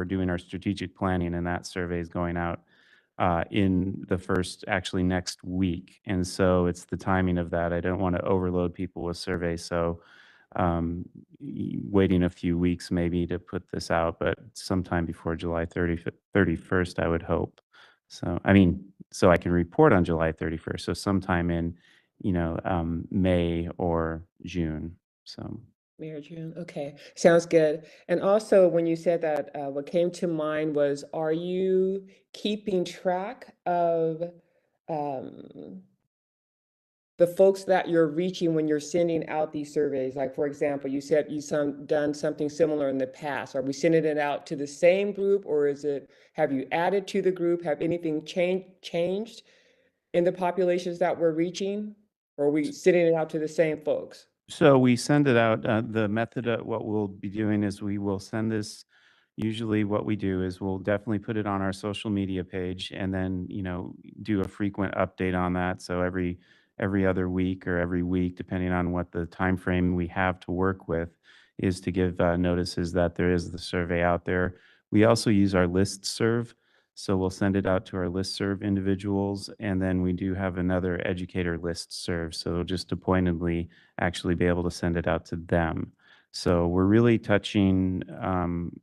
doing our strategic planning, and that survey is going out in the first, actually next week. And so it's the timing of that. I don't want to overload people with surveys. So waiting a few weeks maybe to put this out, but sometime before July 31st, I would hope. So, I mean, so I can report on July 31st. So sometime in, May or June. So. May or June. Okay, sounds good. And also, when you said that, what came to mind was, are you keeping track of the folks that you're reaching when you're sending out these surveys? Like, for example, you said done something similar in the past. Are we sending it out to the same group, or have you added to the group? Have anything changed in the populations that we're reaching? Or are we sending it out to the same folks? So we send it out. The method of what we'll be doing is we will send this. Usually what we do is we'll definitely put it on our social media page and then, do a frequent update on that. So every other week or every week, depending on what the time frame we have to work with, is to give notices that there is the survey out there. We also use our listserv. So we'll send it out to our listserv individuals, and then we do have another educator listserv. So just appointedly actually be able to send it out to them. So we're really touching, I'm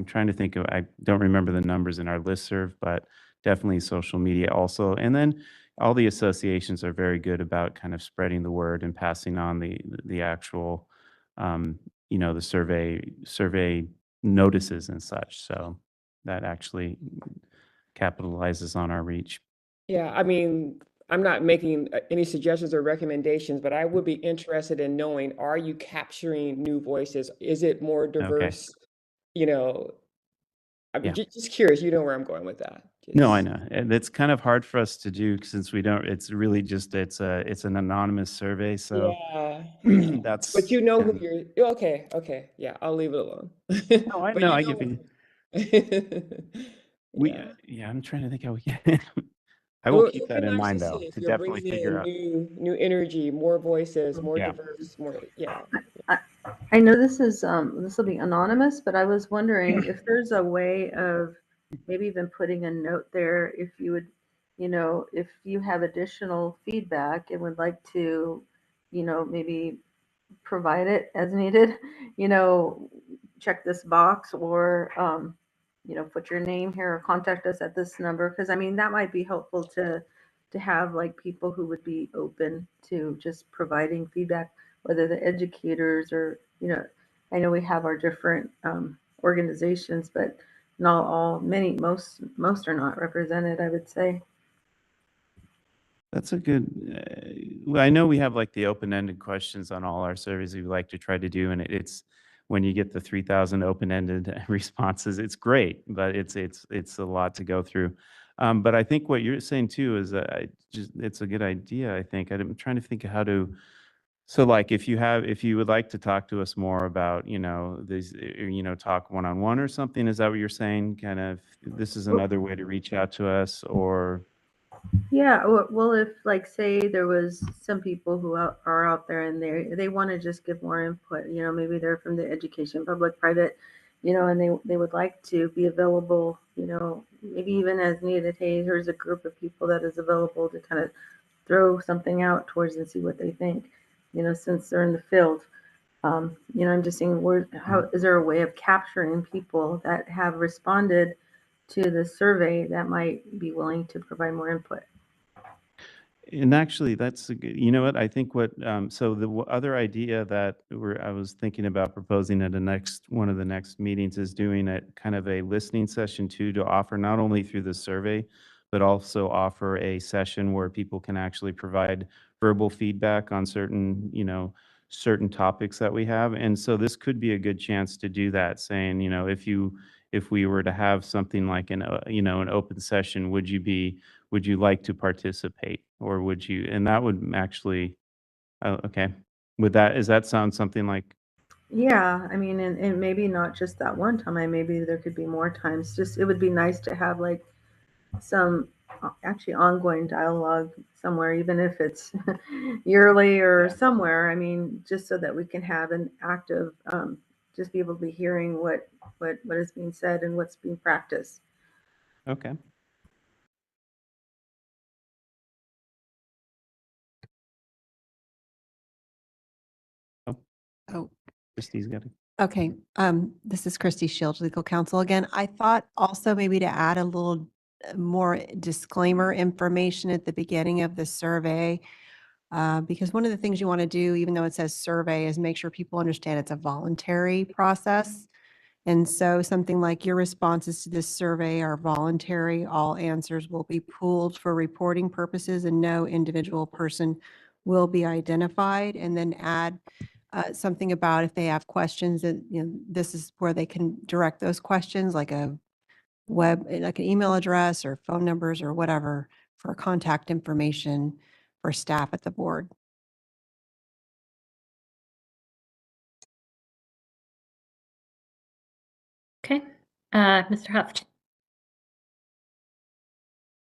trying to think of, I don't remember the numbers in our listserv, but definitely social media also. And then all the associations are very good about kind of spreading the word and passing on the actual, the survey notices and such. So that actually capitalizes on our reach. Yeah, I mean, I'm not making any suggestions or recommendations, but I would be interested in knowing, are you capturing new voices? Is it more Okay. diverse, you know, I'm Yeah. just curious. You know where I'm going with that. No, I Just- know. And it's kind of hard for us to do since we don't, it's really just, it's an anonymous survey. So Yeah. that's. But you know who um, you're. Okay. Okay. Yeah. I'll leave it alone. No, I But know. you I know give you. Yeah. Yeah, I'm trying to think how we can. I will Well, keep it'd that be in nice mind to see though, if to you're definitely bringing figure in out. new energy, more voices, more Yeah. diverse, more. Yeah. I know this will be anonymous, but I was wondering if there's a way of maybe even putting a note there if you would, if you have additional feedback and would like to, maybe provide it as needed, check this box or, put your name here or contact us at this number. Because I mean, that might be helpful to have like people who would be open to just providing feedback, whether the educators or, I know we have our different organizations, but not all, most are not represented, I would say. That's a good, well, I know we have like the open-ended questions on all our surveys we like to try to do, and it's, when you get the 3,000 open-ended responses, it's great, but it's a lot to go through. But I think what you're saying too is that it's a good idea, I think. I'm trying to think of how to, so like if you would like to talk to us more about, these, talk one-on-one or something, is that what you're saying? Kind of, this is another way to reach out to us, or? Yeah, well, if like say there was some people who are out there and they want to just give more input, maybe they're from the education, public, private, and they would like to be available, maybe even as needed. Hey, here's a group of people that is available to kind of throw something out towards and see what they think, since they're in the field. I'm just saying, how is there a way of capturing people that have responded to the survey that might be willing to provide more input? And actually, that's a good, you know what, I think what, so the other idea that I was thinking about proposing at one of the next meetings is doing a kind of a listening session too, to offer not only through the survey, but also offer a session where people can actually provide verbal feedback on certain, certain topics that we have. And so this could be a good chance to do that, saying, if we were to have something like an open session, would you like to participate, or would you, and that would actually, oh, okay. Does that sound something like, Yeah, I mean, and maybe not just that one time. Maybe there could be more times. Just it would be nice to have like some actually ongoing dialogue somewhere, even if it's yearly or somewhere. I mean, just so that we can have an active, just be able to be hearing what is being said and what's being practiced. okay. Oh, Christie's got it. okay. This is Christy Shields, legal counsel again. I thought also maybe to add a little more disclaimer information at the beginning of the survey. Because one of the things you want to do, even though it says survey, is make sure people understand it's a voluntary process. And so something like your responses to this survey are voluntary. All answers will be pooled for reporting purposes and no individual person will be identified. And then add something about if they have questions that, this is where they can direct those questions, like like an email address or phone numbers or whatever for contact information for staff at the board. Okay, Mr. Huft.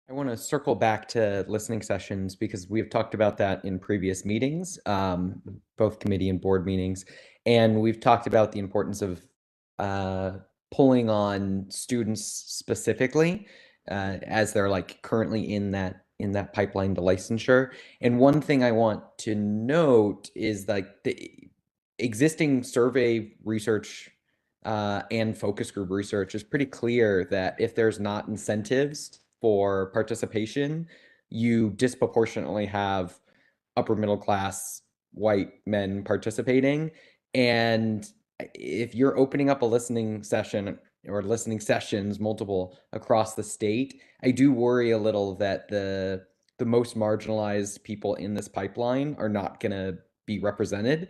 I want to circle back to listening sessions because we've talked about that in previous meetings, both committee and board meetings. And we've talked about the importance of pulling on students specifically as they're like currently in that pipeline to licensure. And one thing I want to note is like the existing survey research and focus group research is pretty clear that if there's not incentives for participation, you disproportionately have upper middle class white men participating. And if you're opening up a listening session or listening sessions, multiple across the state, I do worry a little that the most marginalized people in this pipeline are not going to be represented.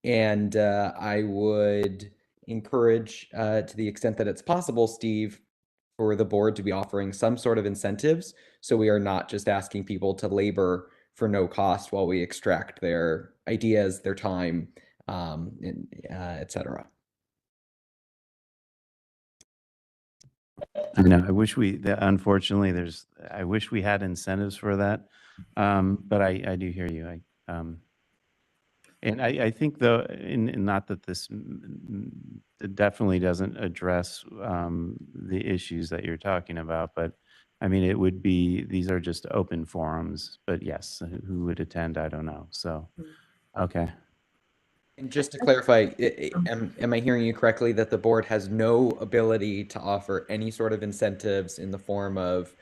And I would encourage, to the extent that it's possible, Steve, for the board to be offering some sort of incentives, so we are not just asking people to labor for no cost while we extract their ideas, their time, and et cetera. I know. I wish unfortunately, I wish we had incentives for that. But I do hear you. And I think though, and not that this it definitely doesn't address the issues that you're talking about, but I mean, these are just open forums, but yes, who would attend, I don't know. So, okay. And just to clarify, am I hearing you correctly that the board has no ability to offer any sort of incentives in the form of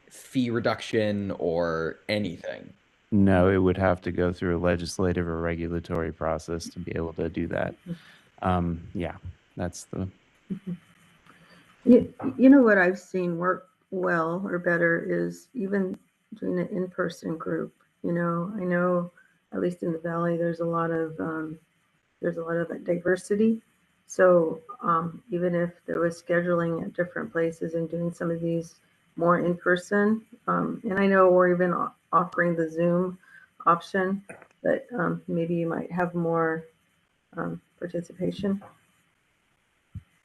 fee reduction or anything? No, it would have to go through a legislative or regulatory process to be able to do that. Yeah, that's the. You know what I've seen work well or better is even doing an in-person group. I know at least in the Valley, there's a lot of diversity. So even if there was scheduling at different places and doing some of these more in person, and I know we're even offering the Zoom option, but maybe you might have more participation.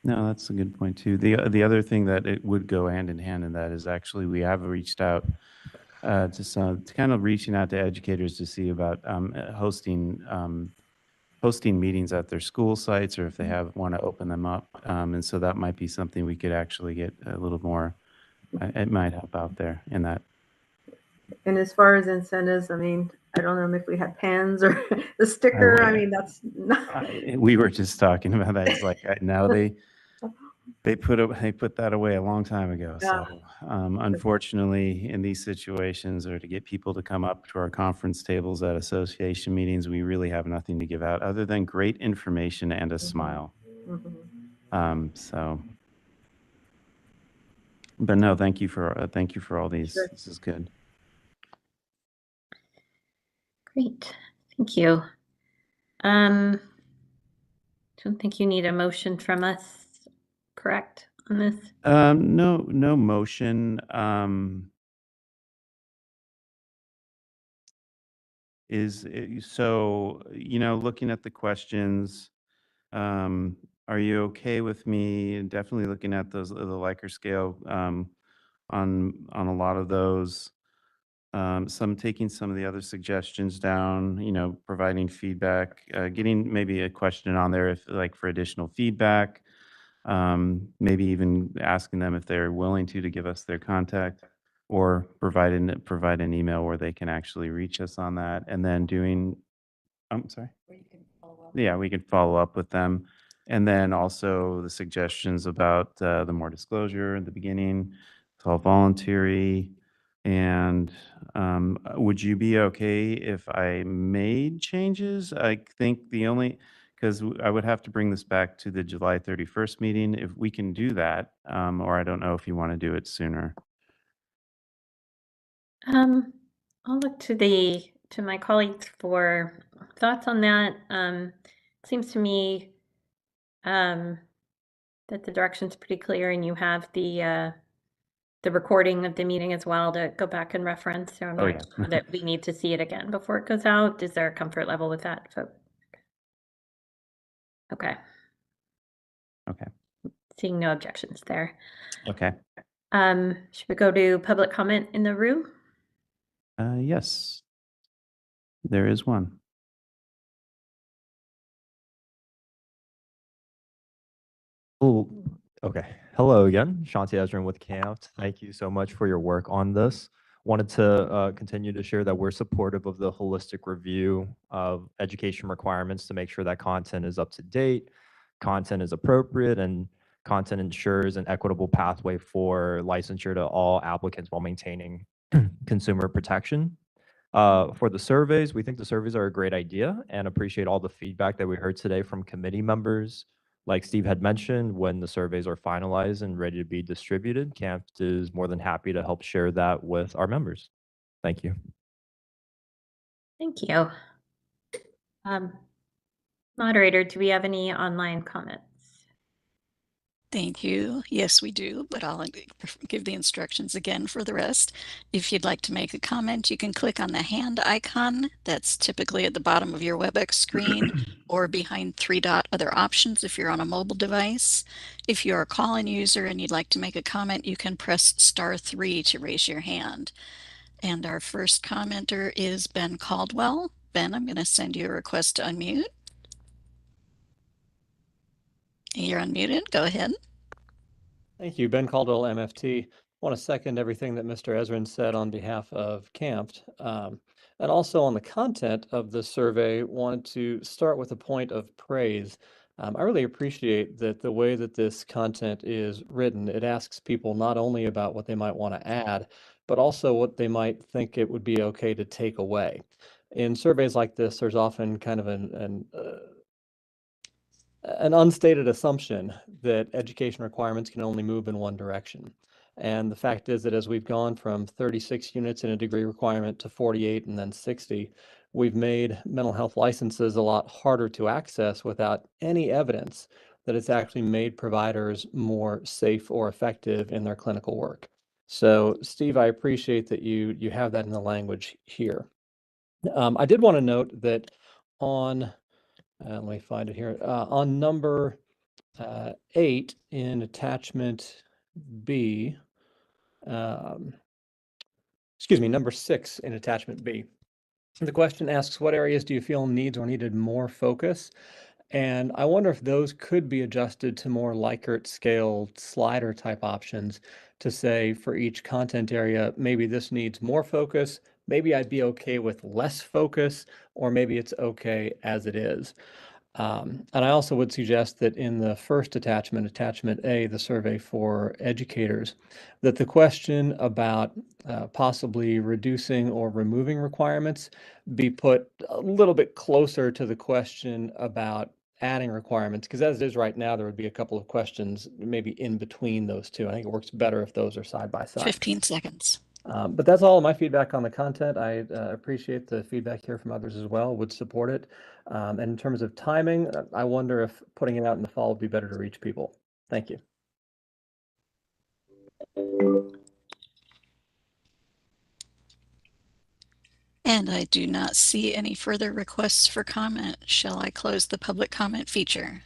No, that's a good point too. The other thing that it would go hand in hand in that is actually we have reached out to kind of reaching out to educators to see about hosting meetings at their school sites, or if they want to open them up. And so that might be something we could actually get a little more. It might help out there in that. And as far as incentives, I mean, I don't know if we have pens or the sticker. I mean, that's not. We were just talking about that. It's like now they put that away a long time ago. Yeah. So unfortunately, in these situations, or to get people to come up to our conference tables at association meetings, we really have nothing to give out other than great information and a smile. So, but no, thank you for all these. Sure. This is good. Great, thank you. Don't think you need a motion from us, correct, on this? No motion. So, looking at the questions, are you okay with me definitely looking at the Likert scale on a lot of those? Taking some of the other suggestions down, providing feedback, getting maybe a question on there if like for additional feedback, maybe even asking them if they're willing to give us their contact, or provide an email where they can actually reach us on that, and then I'm sorry. Yeah, we can follow up with them. And then also the suggestions about the more disclosure in the beginning, it's all voluntary. And would you be okay if I made changes? I think because I would have to bring this back to the July 31st meeting, if we can do that, or I don't know if you want to do it sooner. I'll look to my colleagues for thoughts on that. It seems to me that the direction's pretty clear, and you have the recording of the meeting as well to go back and reference. So I'm not sure that we need to see it again before it goes out. Is there a comfort level with that? Okay. Okay. Seeing no objections there. Okay. Should we go to public comment in the room? Yes, there is one. Oh, okay. Hello again, Shanti Ezrin with CAMT. Thank you so much for your work on this. Wanted to continue to share that we're supportive of the holistic review of education requirements to make sure that content is up to date, content is appropriate, and content ensures an equitable pathway for licensure to all applicants while maintaining consumer protection. For the surveys, we think the surveys are a great idea and appreciate all the feedback that we heard today from committee members. Like Steve had mentioned, when the surveys are finalized and ready to be distributed, CAMP is more than happy to help share that with our members. Thank you. Thank you. Moderator, do we have any online comments? Thank you. Yes, we do, but I'll give the instructions again for the rest. If you'd like to make a comment, you can click on the hand icon. That's typically at the bottom of your WebEx screen or behind 3-dot other options if you're on a mobile device. If you're a call-in user and you'd like to make a comment, you can press *3 to raise your hand. And our first commenter is Ben Caldwell. Ben, I'm going to send you a request to unmute. You're unmuted. Go ahead. Thank you. Ben Caldwell, MFT. I want to second everything that Mr. Ezrin said on behalf of CAMPT. And also on the content of the survey, wanted to start with a point of praise. I really appreciate that the way that this content is written, it asks people not only about what they might want to add, but also what they might think it would be okay to take away. In surveys like this, there's often kind of an unstated assumption that education requirements can only move in one direction. And the fact is that as we've gone from 36 units in a degree requirement to 48 and then 60, we've made mental health licenses a lot harder to access without any evidence that it's actually made providers more safe or effective in their clinical work. So Steve, I appreciate that you have that in the language here. I did want to note that on let me find it here. On number 8 in attachment B, excuse me, number 6 in attachment B. The question asks, what areas do you feel needs or needed more focus? And I wonder if those could be adjusted to more Likert scale slider type options to say for each content area, maybe this needs more focus, maybe I'd be okay with less focus, or maybe it's okay as it is. And I also would suggest that in the first attachment, attachment A, the survey for educators, that the question about possibly reducing or removing requirements be put a little bit closer to the question about adding requirements, because as it is right now, there would be a couple of questions maybe in between those two. I think it works better if those are side by side. 15 seconds. But that's all of my feedback on the content. I appreciate the feedback here from others as well, would support it. And in terms of timing, I wonder if putting it out in the fall would be better to reach people. Thank you. And I do not see any further requests for comment. Shall I close the public comment feature?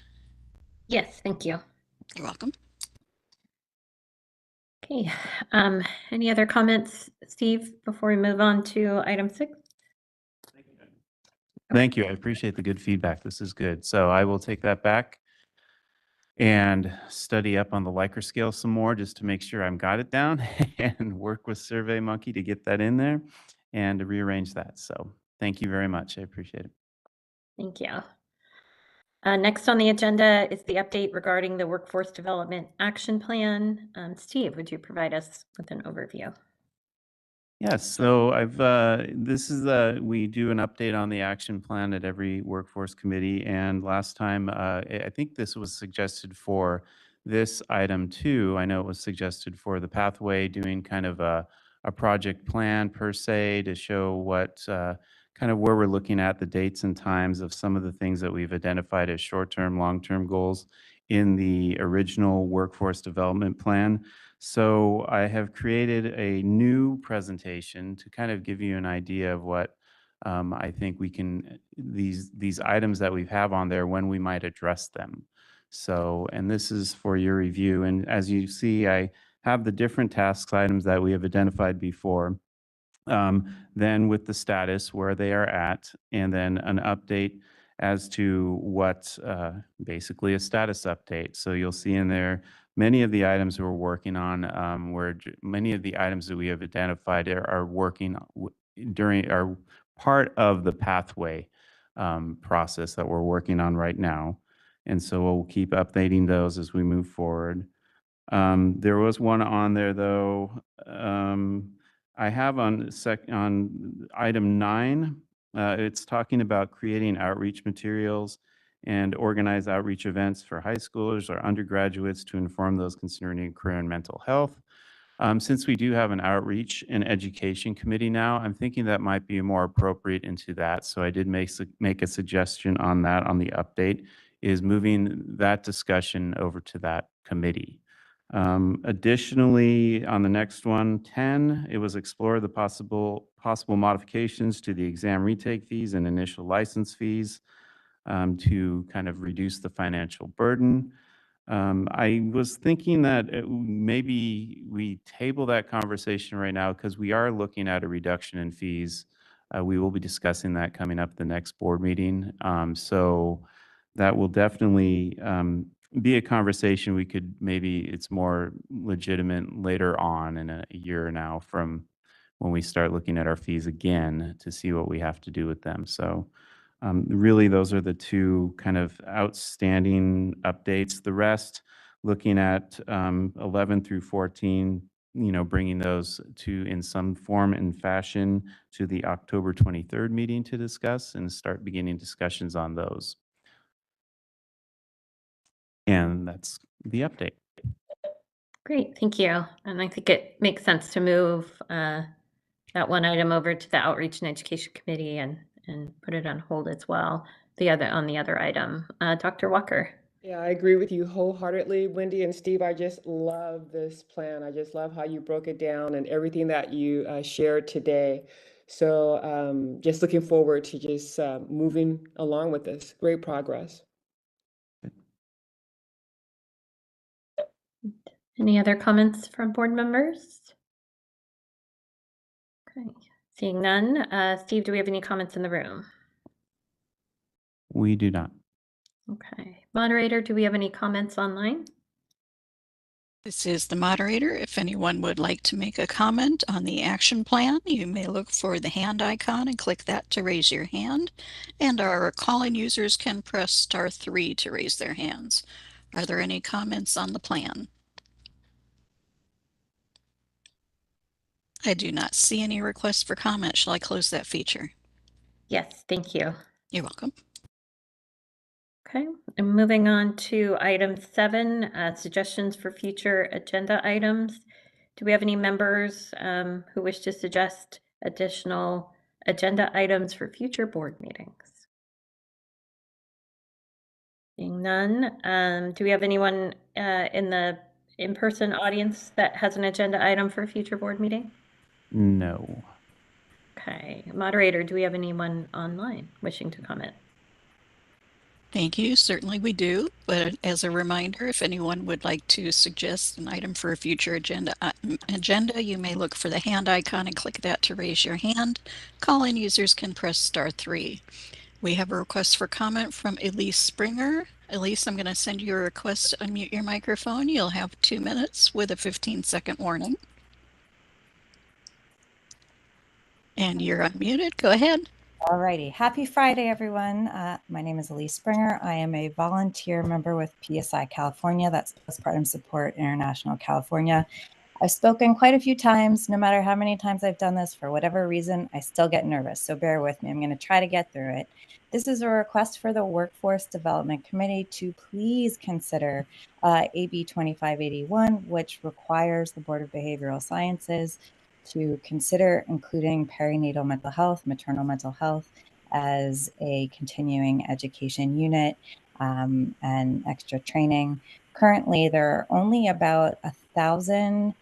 Yes, thank you. You're welcome. Okay, any other comments, Steve, before we move on to item 6? Thank you. I appreciate the good feedback. This is good. So I will take that back and study up on the Likert scale some more just to make sure I've got it down and work with SurveyMonkey to get that in there and to rearrange that. So thank you very much. I appreciate it. Thank you. Next on the agenda is the update regarding the Workforce Development Action Plan. Steve, would you provide us with an overview? Yes, so we do an update on the action plan at every workforce committee. And last time, I think this was suggested for this item too. I know it was suggested for the pathway, doing kind of a project plan per se to show what kind of where we're looking at the dates and times of some of the things that we've identified as short-term, long-term goals in the original workforce development plan. So I have created a new presentation to kind of give you an idea of what I think we can, these items that we have on there, when we might address them. So, and this is for your review. And as you see, I have the different tasks items that we have identified before. Then with the status, where they are at, and then an update as to what, basically a status update. So you'll see in there many of the items we're working on, many of the items that we have identified are working are part of the pathway process that we're working on right now. And so we'll keep updating those as we move forward. There was one on there though. I have on item 9, it's talking about creating outreach materials and organize outreach events for high schoolers or undergraduates to inform those concerning career and mental health. Since we do have an outreach and education committee now, I'm thinking that might be more appropriate into that. So I did make a suggestion on that on the update, is moving that discussion over to that committee. Additionally, on the next one, 10, it was explore the possible modifications to the exam retake fees and initial license fees to kind of reduce the financial burden. I was thinking that maybe we table that conversation right now because we are looking at a reduction in fees. We will be discussing that coming up at the next board meeting. So that will definitely be a conversation we could it's more legitimate later on in a year now from when we start looking at our fees again to see what we have to do with them. So really, those are the two kind of outstanding updates. The rest, looking at 11 through 14, bringing those to in some form and fashion to the October 23rd meeting to discuss and start beginning discussions on those. And that's the update. Great, thank you. And I think it makes sense to move that one item over to the Outreach and Education Committee and put it on hold as well. On the other item, Dr. Walker. Yeah, I agree with you wholeheartedly, Wendy and Steve. I just love this plan. I just love how you broke it down and everything that you shared today. So just looking forward to just moving along with this. Great progress. Any other comments from board members? Okay, seeing none. Steve, do we have any comments in the room? We do not. Okay. Moderator, do we have any comments online? This is the moderator. If anyone would like to make a comment on the action plan, you may look for the hand icon and click that to raise your hand. And our call-in users can press *3 to raise their hands. Are there any comments on the plan? I do not see any requests for comment. Shall I close that feature? Yes, thank you. You're welcome. Okay, and moving on to item 7, suggestions for future agenda items. Do we have any members who wish to suggest additional agenda items for future board meetings? Seeing none, do we have anyone in the in-person audience that has an agenda item for a future board meeting? No. Okay, moderator, do we have anyone online wishing to comment? Thank you. Certainly we do. But as a reminder, if anyone would like to suggest an item for a future agenda, you may look for the hand icon and click that to raise your hand. Call-in users can press *3. We have a request for comment from Elise Springer. Elise, I'm going to send you a request to unmute your microphone. You'll have 2 minutes with a 15-second warning. And you're unmuted. Go ahead. All righty. Happy Friday, everyone. My name is Elise Springer. I am a volunteer member with PSI California. That's Postpartum Support International California. I've spoken quite a few times. No matter how many times I've done this, for whatever reason, I still get nervous. So bear with me. I'm going to try to get through it. This is a request for the Workforce Development Committee to please consider AB 2581, which requires the Board of Behavioral Sciences to consider including perinatal mental health, maternal mental health as a continuing education unit and extra training. Currently, there are only about 1,000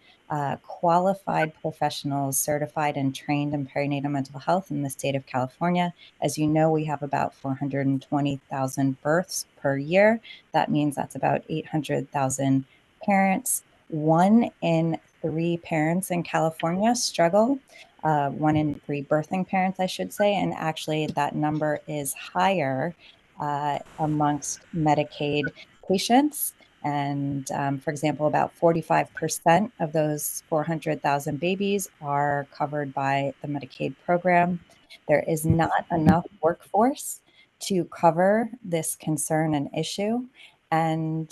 qualified professionals certified and trained in perinatal mental health in the state of California. As you know, we have about 420,000 births per year. That means that's about 800,000 parents. 1 in 3 parents in California struggle, 1 in 3 birthing parents, I should say, and actually that number is higher amongst Medicaid patients. And for example, about 45% of those 400,000 babies are covered by the Medicaid program. There is not enough workforce to cover this concern and issue. And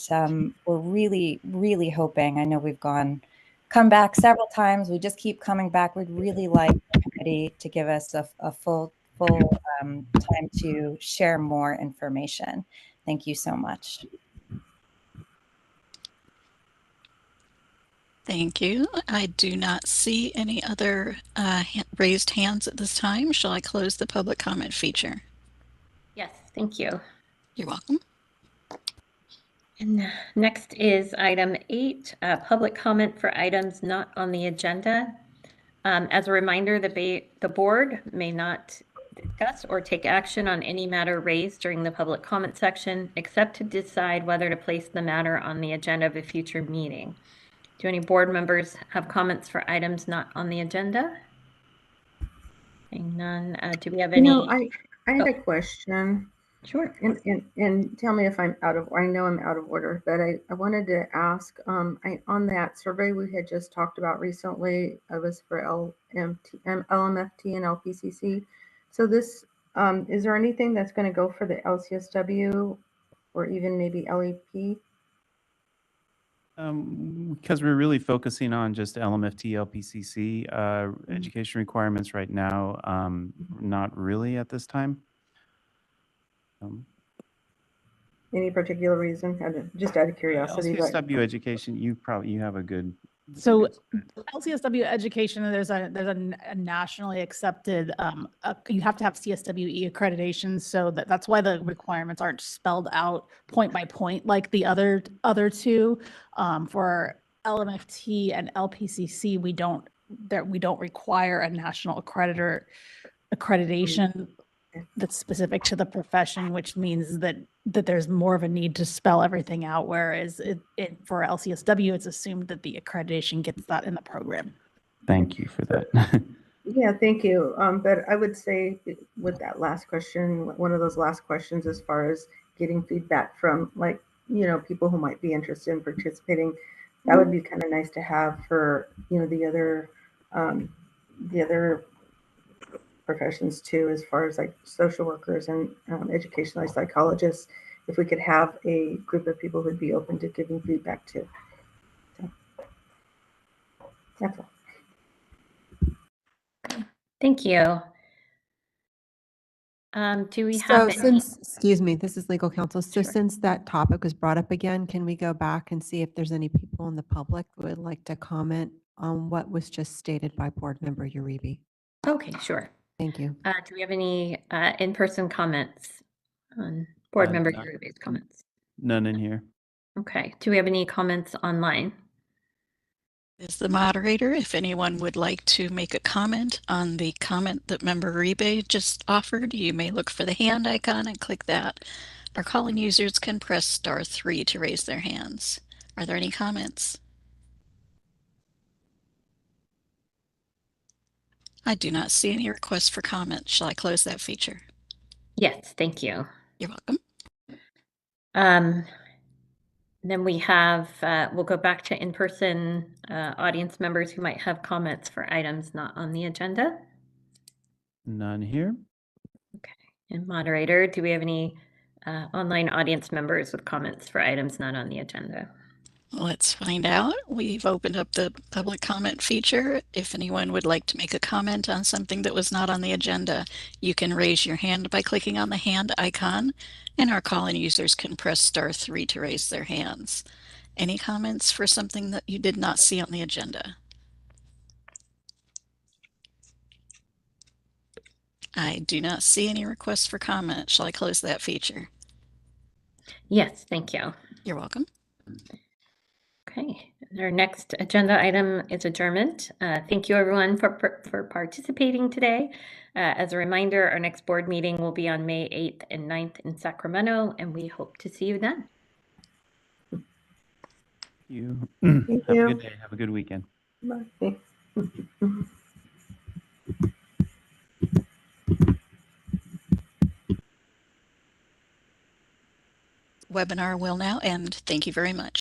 we're really, really hoping, I know we've come back several times, we just keep coming back. We'd really like the committee to give us a full time to share more information. Thank you so much. Thank you. I do not see any other raised hands at this time. Shall I close the public comment feature? Yes, thank you. You're welcome. And next is item 8, public comment for items not on the agenda. As a reminder, the board may not discuss or take action on any matter raised during the public comment section, except to decide whether to place the matter on the agenda of a future meeting. Do any board members have comments for items not on the agenda? Seeing none. Do we have any? I had a question. Sure. And tell me if I'm I know I'm out of order, but I wanted to ask, on that survey we had just talked about recently, it was for LMFT and LPCC. So this, is there anything that's going to go for the LCSW or even maybe LEP? Because we're really focusing on just LMFT, LPCC education requirements right now, not really at this time. Any particular reason? Just out of curiosity. LCSW education, you have a good. So LCSW education, there's a nationally accepted, you have to have CSWE accreditation. So that's why the requirements aren't spelled out point by point like the other two. For LMFT and LPCC, we don't require a national accreditation that's specific to the profession, which means that there's more of a need to spell everything out. Whereas for LCSW, it's assumed that the accreditation gets that in the program. Thank you for that. Yeah, thank you. But I would say with that last question, one of those last questions, as far as getting feedback from people who might be interested in participating, that would be kind of nice to have for, the other professions too, as far as like social workers and educational psychologists, if we could have a group of people who'd be open to giving feedback too. So, that's all. Thank you. Do we have excuse me, this is legal counsel. So since that topic was brought up again, can we go back and see if there's any people in the public who would like to comment on what was just stated by board member Uribe? Okay, sure. Thank you. Do we have any in-person comments on board member Uribe's comments? None in here. Okay. Do we have any comments online? As the moderator, if anyone would like to make a comment on the comment that member Uribe just offered, you may look for the hand icon and click that. Our calling users can press *3 to raise their hands. Are there any comments? I do not see any requests for comment. Shall I close that feature? Yes, thank you. You're welcome. Then we have, we'll go back to in-person audience members who might have comments for items not on the agenda. None here. Okay. And moderator, do we have any online audience members with comments for items not on the agenda? Let's find out. We've opened up the public comment feature. If anyone would like to make a comment on something that was not on the agenda, you can raise your hand by clicking on the hand icon, and our call-in users can press *3 to raise their hands. Any comments for something that you did not see on the agenda? I do not see any requests for comment. Shall I close that feature? Yes, thank you. You're welcome. Okay, our next agenda item is adjournment. Thank you everyone for participating today. As a reminder, our next board meeting will be on May 8th and 9th in Sacramento, and we hope to see you then. Thank you. Thank Have you. a good day. Have a good weekend. Bye. Webinar will now end. Thank you very much.